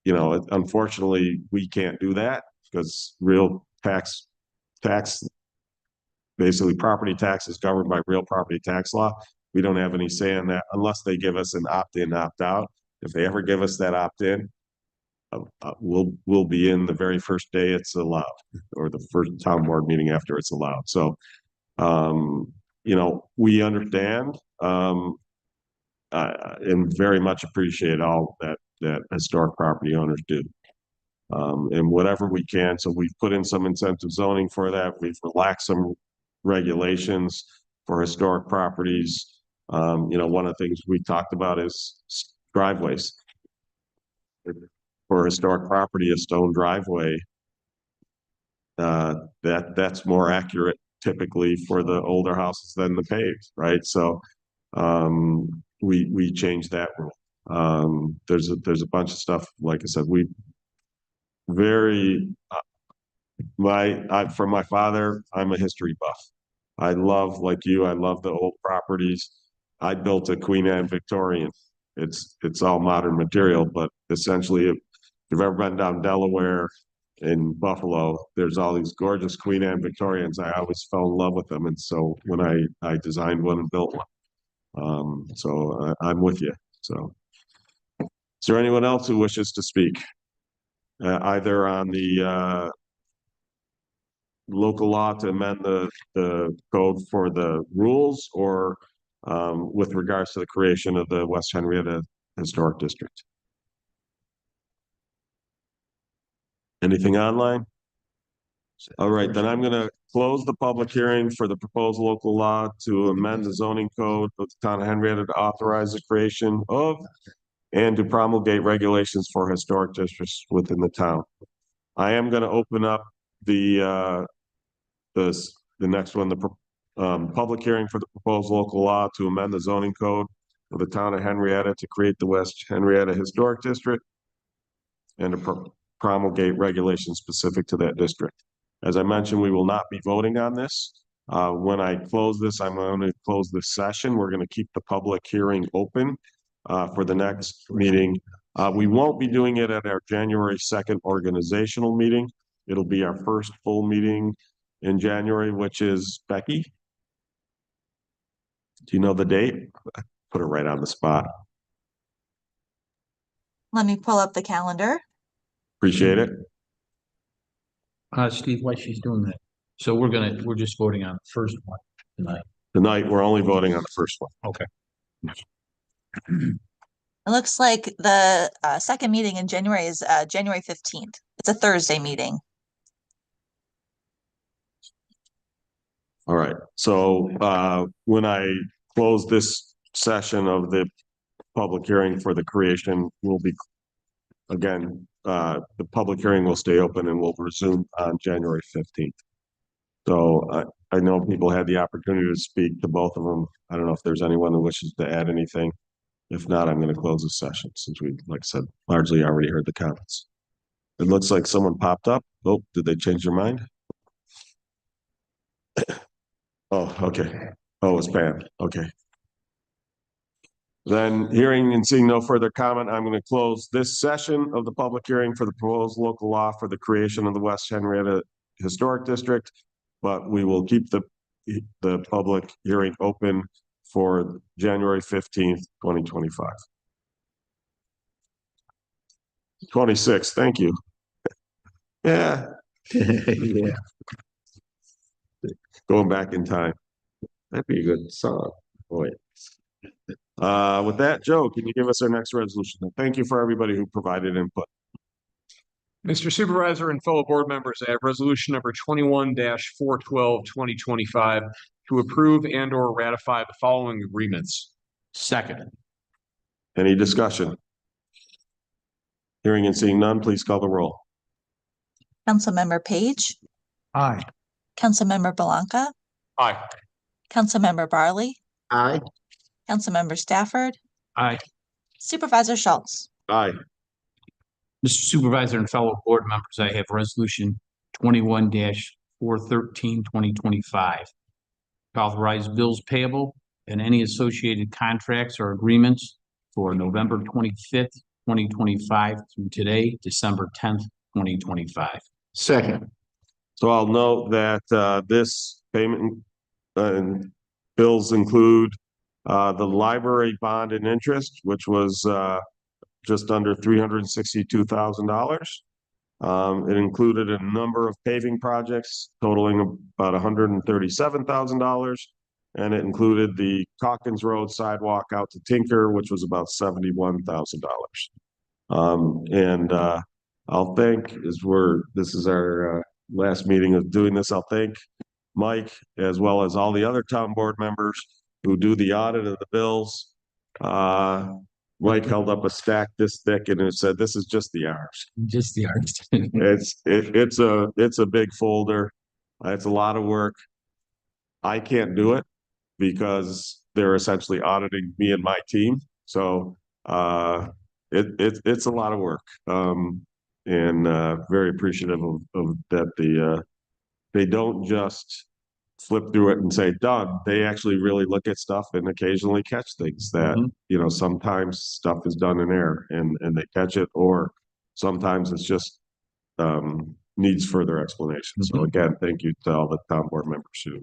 S3: unfortunately, we can't do that because real tax, basically property tax is governed by real property tax law. We don't have any say in that unless they give us an opt-in, opt-out. If they ever give us that opt-in, we'll be in the very first day it's allowed, or the first town board meeting after it's allowed. So, we understand, and very much appreciate all that historic property owners do. And whatever we can. So we've put in some incentive zoning for that. We've relaxed some regulations for historic properties. One of the things we talked about is driveways. For historic property, a stone driveway, that's more accurate typically for the older houses than the paved, right? So we changed that rule. There's a bunch of stuff, like I said, for my father, I'm a history buff. I love, like you, I love the old properties. I built a Queen Anne Victorian. It's all modern material, but essentially, if you've ever been down Delaware in Buffalo, there's all these gorgeous Queen Anne Victorians. I always fell in love with them. And so when I designed one and built one, so I'm with you. So is there anyone else who wishes to speak? Either on the local law to amend the code for the rules, or with regards to the creation of the West Henrietta Historic District? Anything online? All right, then I'm going to close the public hearing for the proposed local law to amend the zoning code of the town of Henrietta to authorize the creation of and to promulgate regulations for historic districts within the town. I am going to open up the next one, the public hearing for the proposed local law to amend the zoning code of the town of Henrietta to create the West Henrietta Historic District and to promulgate regulations specific to that district. As I mentioned, we will not be voting on this. When I close this, I'm going to close this session. We're going to keep the public hearing open for the next meeting. We won't be doing it at our January 2nd organizational meeting. It'll be our first full meeting in January, which is, Becky, do you know the date? Put it right on the spot.
S2: Let me pull up the calendar.
S3: Appreciate it.
S6: Steve, while she's doing that, so we're just voting on the first one tonight.
S3: Tonight, we're only voting on the first one.
S6: Okay.
S2: It looks like the second meeting in January is January 15th. It's a Thursday meeting.
S3: All right. So when I close this session of the public hearing for the creation, will be, again, the public hearing will stay open and will resume on January 15th. So I know people had the opportunity to speak to both of them. I don't know if there's anyone who wishes to add anything. If not, I'm going to close the session since we, like I said, largely already heard the comments. It looks like someone popped up. Oh, did they change their mind? Oh, okay. Oh, it's Pam. Okay. Then hearing and seeing no further comment, I'm going to close this session of the public hearing for the proposed local law for the creation of the West Henrietta Historic District, but we will keep the public hearing open for January 15th, 2025. 26, thank you. Yeah. Yeah. Going back in time. That'd be a good song. Boy. With that, Joe, can you give us our next resolution? Thank you for everybody who provided input.
S5: Mr. Supervisor and fellow board members, I have resolution number 21-412, 2025 to approve and or ratify the following agreements.
S6: Second.
S3: Any discussion? Hearing and seeing none, please call the roll.
S2: Councilmember Page.
S4: Aye.
S2: Councilmember Belanca.
S5: Aye.
S2: Councilmember Barley.
S1: Aye.
S2: Councilmember Stafford.
S6: Aye.
S2: Supervisor Schultz.
S3: Aye.
S6: Mr. Supervisor and fellow board members, I have resolution 21-413, 2025. To authorize bills payable and any associated contracts or agreements for November 25th, 2025 through today, December 10th, 2025.
S1: Second.
S3: So I'll note that this payment and bills include the library bond and interest, which was just under $362,000. It included a number of paving projects totaling about $137,000. And it included the Calkins Road sidewalk out to Tinker, which was about $71,000. I'll thank, this is our last meeting of doing this, I'll thank Mike, as well as all the other town board members who do the audit of the bills. Mike held up a stack this thick and it said, "This is just the R's."
S6: Just the arts.
S3: It's a big folder. It's a lot of work. I can't do it because they're essentially auditing me and my team. So it's a lot of work. Very appreciative of that. They don't just flip through it and say done. They actually really look at stuff and occasionally catch things that, sometimes stuff is done in error and they catch it, or sometimes it's just needs further explanation. So again, thank you to all the town board members who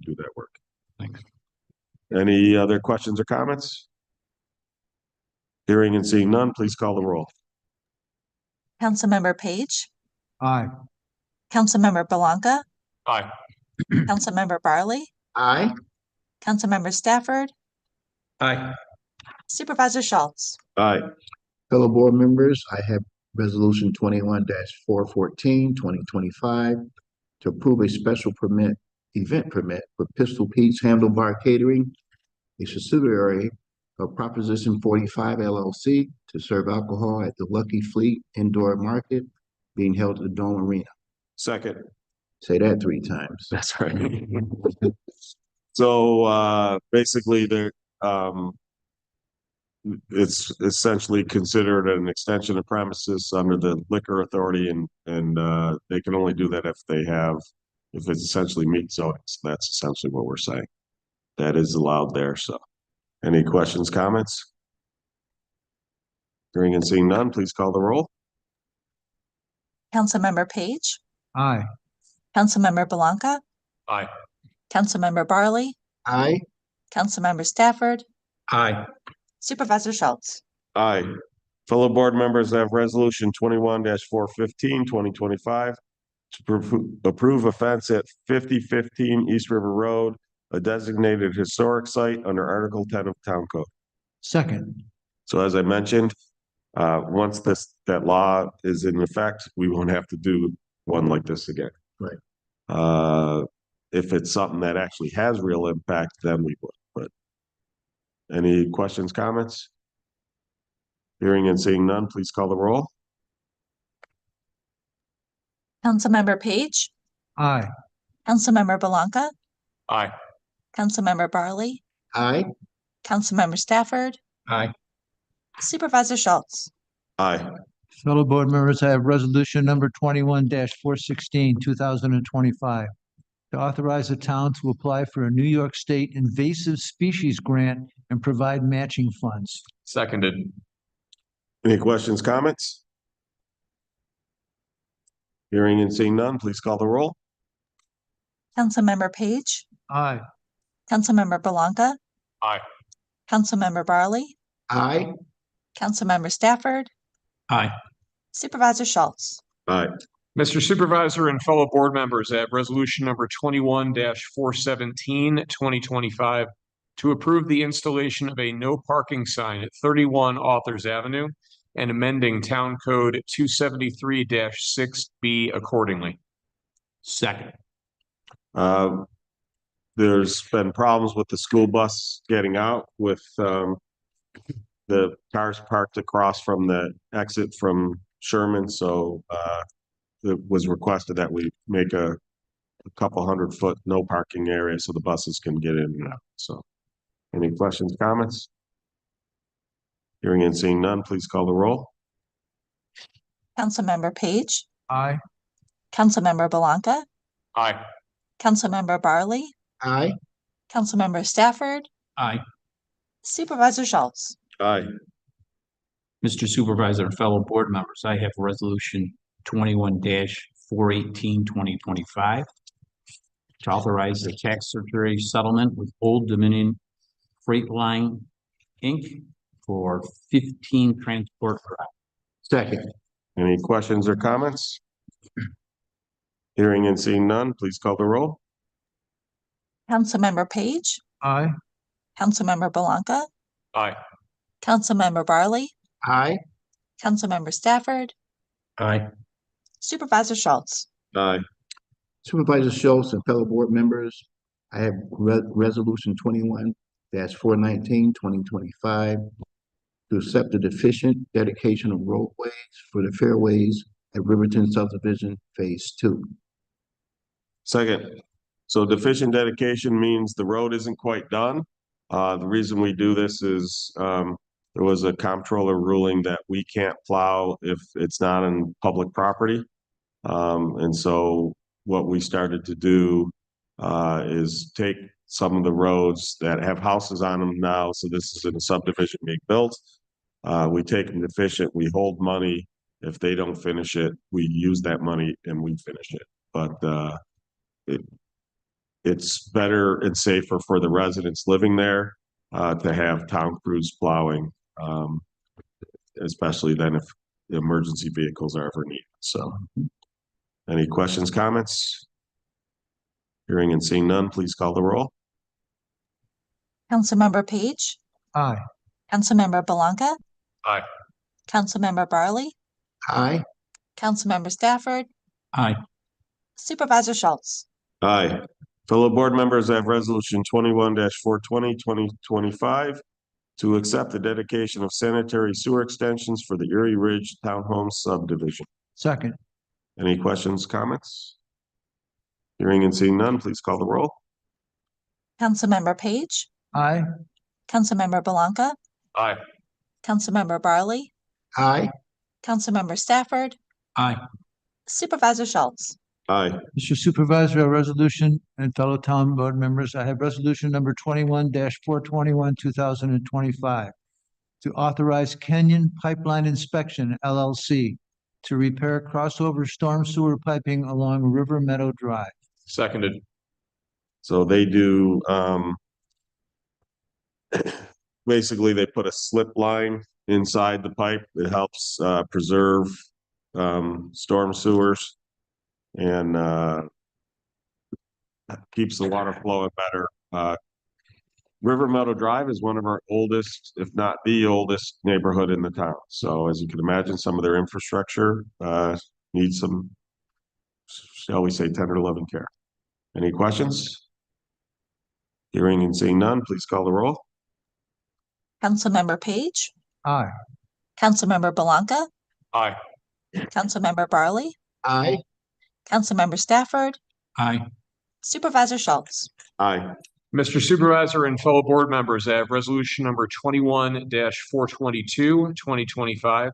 S3: do that work.
S6: Thanks.
S3: Any other questions or comments? Hearing and seeing none, please call the roll.
S2: Councilmember Page,
S4: Aye.
S2: Councilmember Belanca,
S5: Aye.
S2: Councilmember Barley,
S1: Aye.
S2: Councilmember Stafford,
S6: Aye.
S2: Supervisor Schultz.
S3: Aye.
S1: Fellow board members, I have resolution 21-414, 2025 to approve a special event permit for Pistol Pete's Handlebar Catering, a subsidiary of Proposition 45 LLC, to serve alcohol at the Lucky Fleet Indoor Market being held at the Dome Arena.
S3: Second.
S1: Say that 3 times.
S3: That's right. So basically it's essentially considered an extension of premises under the liquor authority, and they can only do that if it's essentially meet zoning. So that's essentially what we're saying. That is allowed there. So any questions, comments? Hearing and seeing none, please call the roll.
S2: Councilmember Page,
S4: Aye.
S2: Councilmember Belanca,
S5: Aye.
S2: Councilmember Barley,
S1: Aye.
S2: Councilmember Stafford,
S6: Aye.
S2: Supervisor Schultz.
S3: Aye. Fellow board members, I have resolution 21-415, 2025 to approve a fence at 5015 East River Road, a designated historic site under Article 10 of Town Code.
S4: Second.
S3: So as I mentioned, once that law is in effect, we won't have to do one like this again.
S1: Right.
S3: If it's something that actually has real impact, then we would. But any questions, comments? Hearing and seeing none, please call the roll.
S2: Councilmember Page,
S4: Aye.
S2: Councilmember Belanca,
S5: Aye.
S2: Councilmember Barley,
S1: Aye.
S2: Councilmember Stafford,
S6: Aye.
S2: Supervisor Schultz.
S3: Aye.
S4: Fellow board members, I have resolution number 21-416, 2025 to authorize the town to apply for a New York State invasive species grant and provide matching funds.
S5: Seconded.
S3: Any questions, comments? Hearing and seeing none, please call the roll.
S2: Councilmember Page,
S4: Aye.
S2: Councilmember Belanca,
S5: Aye.
S2: Councilmember Barley,
S1: Aye.
S2: Councilmember Stafford,
S6: Aye.
S2: Supervisor Schultz.
S3: Aye.
S5: Mr. Supervisor and fellow board members, I have resolution number 21-417, 2025 to approve the installation of a no parking sign at 31 Authors Avenue and amending Town Code 273-6B accordingly.
S6: Second.
S3: There's been problems with the school bus getting out with the cars parked across from the exit from Sherman. So it was requested that we make a couple 100-foot no parking area so the buses can get in and out. So any questions, comments? Hearing and seeing none, please call the roll.
S2: Councilmember Page,
S4: Aye.
S2: Councilmember Belanca,
S5: Aye.
S2: Councilmember Barley,
S1: Aye.
S2: Councilmember Stafford,
S6: Aye.
S2: Supervisor Schultz.
S3: Aye.
S6: Mr. Supervisor and fellow board members, I have resolution 21-418-2025 to authorize the tax surcharge settlement with Old Dominion Freight Line, Inc. for 15 Transport Drive.
S1: Second.
S3: Any questions or comments? Hearing and seeing none, please call the roll.
S2: Councilmember Page,
S4: Aye.
S2: Councilmember Belanca,
S5: Aye.
S2: Councilmember Barley,
S1: Aye.
S2: Councilmember Stafford,
S6: Aye.
S2: Supervisor Schultz.
S3: Aye.
S1: Supervisor Schultz and fellow board members, I have resolution 21-419-2025 to accept the deficient dedication of roadways for the fairways at Riverton Subdivision Phase 2.
S3: Second. So deficient dedication means the road isn't quite done. The reason we do this is, there was a comptroller ruling that we can't plow if it's not on public property. And so what we started to do, is take some of the roads that have houses on them now. So this is in a subdivision being built. We take them deficient, we hold money. If they don't finish it, we use that money and we finish it. But, it's better and safer for the residents living there, to have town crews plowing, especially then if the emergency vehicles are ever needed. So, any questions, comments? Hearing and seeing none, please call the roll.
S2: Councilmember Page,
S4: Aye.
S2: Councilmember Belanca,
S5: Aye.
S2: Councilmember Barley,
S1: Aye.
S2: Councilmember Stafford,
S6: Aye.
S2: Supervisor Schultz.
S3: Aye. Fellow board members, I have resolution 21-420-2025 to accept the dedication of sanitary sewer extensions for the Erie Ridge Townhome subdivision.
S4: Second.
S3: Any questions, comments? Hearing and seeing none, please call the roll.
S2: Councilmember Page,
S4: Aye.
S2: Councilmember Belanca,
S5: Aye.
S2: Councilmember Barley,
S1: Aye.
S2: Councilmember Stafford,
S6: Aye.
S2: Supervisor Schultz.
S3: Aye.
S4: Mr. Supervisor, a resolution and fellow town board members, I have resolution number 21-421-2025 to authorize Kenyon Pipeline Inspection LLC to repair crossover storm sewer piping along River Meadow Drive.
S5: Seconded.
S3: So they do, basically they put a slip line inside the pipe that helps, preserve, storm sewers and, keeps the water flowing better. River Meadow Drive is one of our oldest, if not the oldest neighborhood in the town. So as you can imagine, some of their infrastructure, needs some, shall we say, tender loving care. Any questions? Hearing and seeing none, please call the roll.
S2: Councilmember Page,
S4: Aye.
S2: Councilmember Belanca,
S5: Aye.
S2: Councilmember Barley,
S1: Aye.
S2: Councilmember Stafford,
S6: Aye.
S2: Supervisor Schultz.
S3: Aye.
S5: Mr. Supervisor and fellow board members, I have resolution number 21-422-2025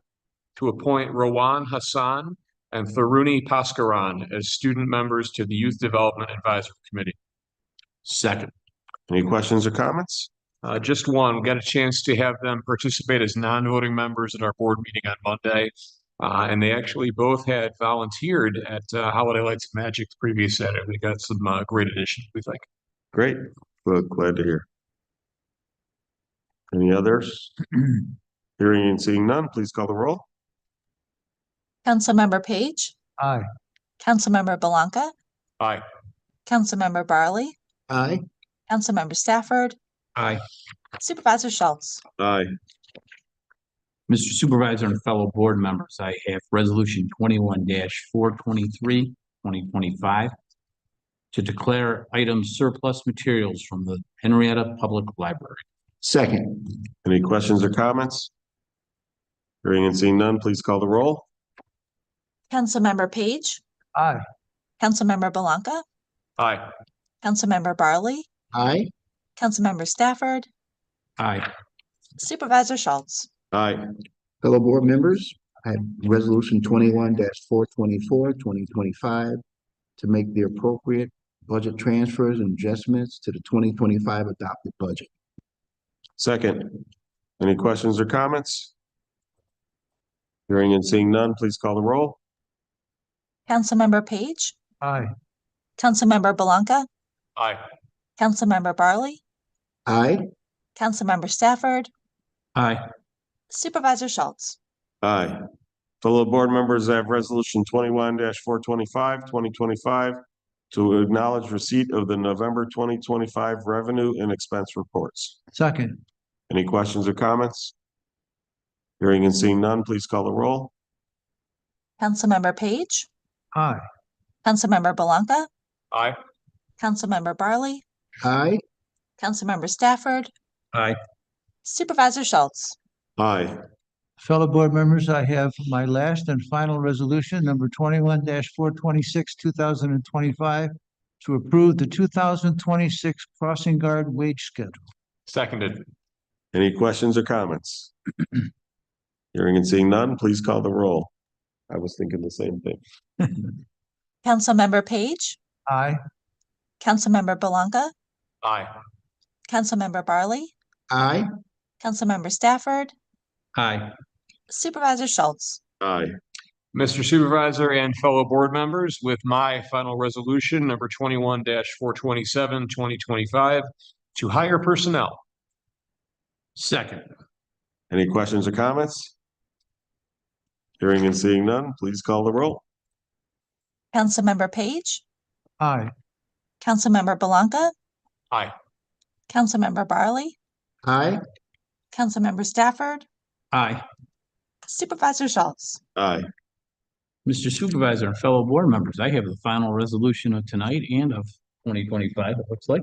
S5: to appoint Rowan Hassan and Tharuni Paskaran as student members to the Youth Development Advisory Committee.
S6: Second.
S3: Any questions or comments?
S5: Just one, we got a chance to have them participate as non-voting members at our board meeting on Monday. And they actually both had volunteered at Holiday Lights of Magic the previous Saturday. We got some great additions, we think.
S3: Great. Well, glad to hear. Any others? Hearing and seeing none, please call the roll.
S2: Councilmember Page,
S4: Aye.
S2: Councilmember Belanca,
S5: Aye.
S2: Councilmember Barley,
S1: Aye.
S2: Councilmember Stafford,
S6: Aye.
S2: Supervisor Schultz.
S3: Aye.
S6: Mr. Supervisor and fellow board members, I have resolution 21-423-2025 to declare items surplus materials from the Henrietta Public Library.
S1: Second.
S3: Any questions or comments? Hearing and seeing none, please call the roll.
S2: Councilmember Page,
S4: Aye.
S2: Councilmember Belanca,
S5: Aye.
S2: Councilmember Barley,
S1: Aye.
S2: Councilmember Stafford,
S6: Aye.
S2: Supervisor Schultz.
S3: Aye.
S1: Fellow board members, I have resolution 21-424-2025 to make the appropriate budget transfers and adjustments to the 2025 adopted budget.
S3: Second. Any questions or comments? Hearing and seeing none, please call the roll.
S2: Councilmember Page,
S4: Aye.
S2: Councilmember Belanca,
S5: Aye.
S2: Councilmember Barley,
S1: Aye.
S2: Councilmember Stafford,
S6: Aye.
S2: Supervisor Schultz.
S3: Aye. Fellow board members, I have resolution 21-425, 2025 to acknowledge receipt of the November 2025 revenue and expense reports.
S4: Second.
S3: Any questions or comments? Hearing and seeing none, please call the roll.
S2: Councilmember Page,
S4: Aye.
S2: Councilmember Belanca,
S5: Aye.
S2: Councilmember Barley,
S1: Aye.
S2: Councilmember Stafford,
S6: Aye.
S2: Supervisor Schultz.
S3: Aye.
S4: Fellow board members, I have my last and final resolution, number 21-426, 2025, to approve the 2026 crossing guard wage schedule.
S5: Seconded.
S3: Any questions or comments? Hearing and seeing none, please call the roll. I was thinking the same thing.
S2: Councilmember Page,
S4: Aye.
S2: Councilmember Belanca,
S5: Aye.
S2: Councilmember Barley,
S1: Aye.
S2: Councilmember Stafford,
S6: Aye.
S2: Supervisor Schultz.
S3: Aye.
S5: Mr. Supervisor and fellow board members, with my final resolution, number 21-427, 2025, to hire personnel.
S6: Second.
S3: Any questions or comments? Hearing and seeing none, please call the roll.
S2: Councilmember Page,
S4: Aye.
S2: Councilmember Belanca,
S5: Aye.
S2: Councilmember Barley,
S1: Aye.
S2: Councilmember Stafford,
S6: Aye.
S2: Supervisor Schultz.
S3: Aye.
S6: Mr. Supervisor and fellow board members, I have the final resolution of tonight and of 2025, it looks like.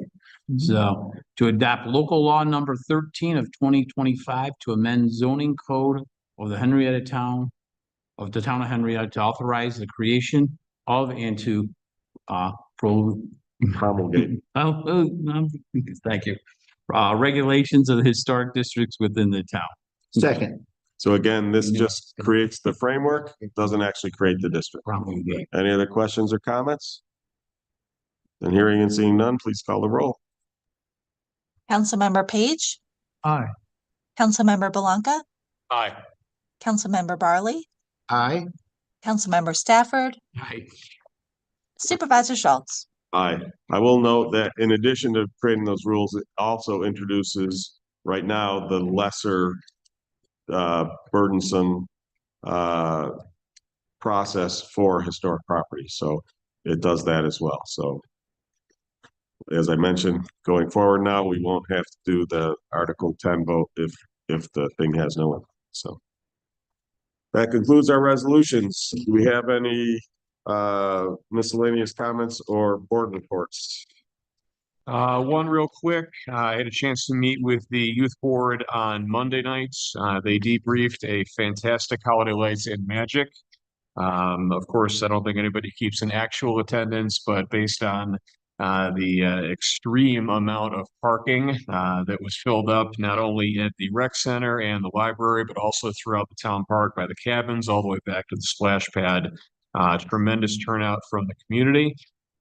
S6: So to adopt local law number 13 of 2025 to amend zoning code of the Henrietta town of the town of Henrietta to authorize the creation of and to
S3: Promulgate.
S6: Thank you. Regulations of the historic districts within the town.
S1: Second.
S3: So again, this just creates the framework. It doesn't actually create the district.
S6: Promulgate.
S3: Any other questions or comments? And hearing and seeing none, please call the roll.
S2: Councilmember Page,
S4: Aye.
S2: Councilmember Belanca,
S5: Aye.
S2: Councilmember Barley,
S1: Aye.
S2: Councilmember Stafford,
S6: Aye.
S2: Supervisor Schultz.
S3: Aye. I will note that in addition to creating those rules, it also introduces right now the lesser burdensome process for historic property. So it does that as well. So as I mentioned, going forward now, we won't have to do the Article 10 vote if the thing has no one. So that concludes our resolutions. Do we have any miscellaneous comments or board reports?
S5: One real quick, I had a chance to meet with the youth board on Monday nights. They debriefed a fantastic Holiday Lights and Magic. Of course, I don't think anybody keeps an actual attendance, but based on the extreme amount of parking that was filled up not only at the rec center and the library, but also throughout the town park by the cabins all the way back to the splash pad. Tremendous turnout from the community.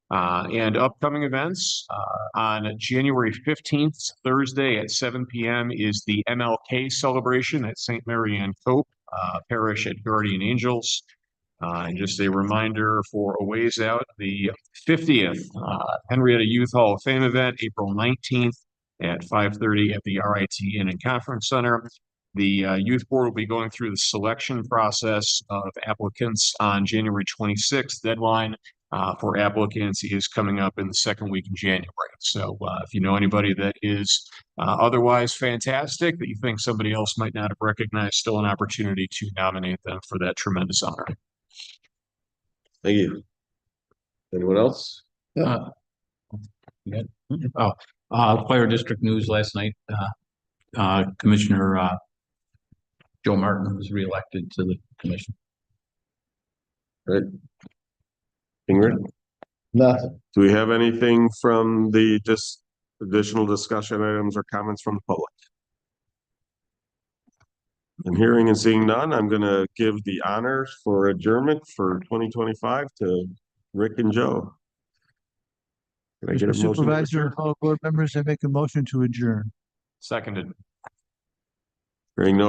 S5: And upcoming events on January 15th, Thursday at 7 p.m. is the MLK celebration at St. Mary Ann Cope Parish at Guardian Angels. And just a reminder for a ways out, the 50th Henrietta Youth Hall of Fame event, April 19th at 5:30 at the RIT Inn and Conference Center. The youth board will be going through the selection process of applicants on January 26th. Deadline for applicants is coming up in the second week in January. So if you know anybody that is otherwise fantastic, that you think somebody else might not have recognized, still an opportunity to nominate them for that tremendous honor.
S3: Thank you. Anyone else?
S6: Fire District News last night, Commissioner Joe Martin was reelected to the commission.
S3: Right. Ingrid?
S1: Nothing.
S3: Do we have anything from the additional discussion items or comments from the public? And hearing and seeing none, I'm going to give the honors for adjournment for 2025 to Rick and Joe. Can I get a
S4: Mr.
S3: motion?
S4: Supervisor and fellow board members, I make a motion to adjourn.
S5: Seconded.
S3: Hearing no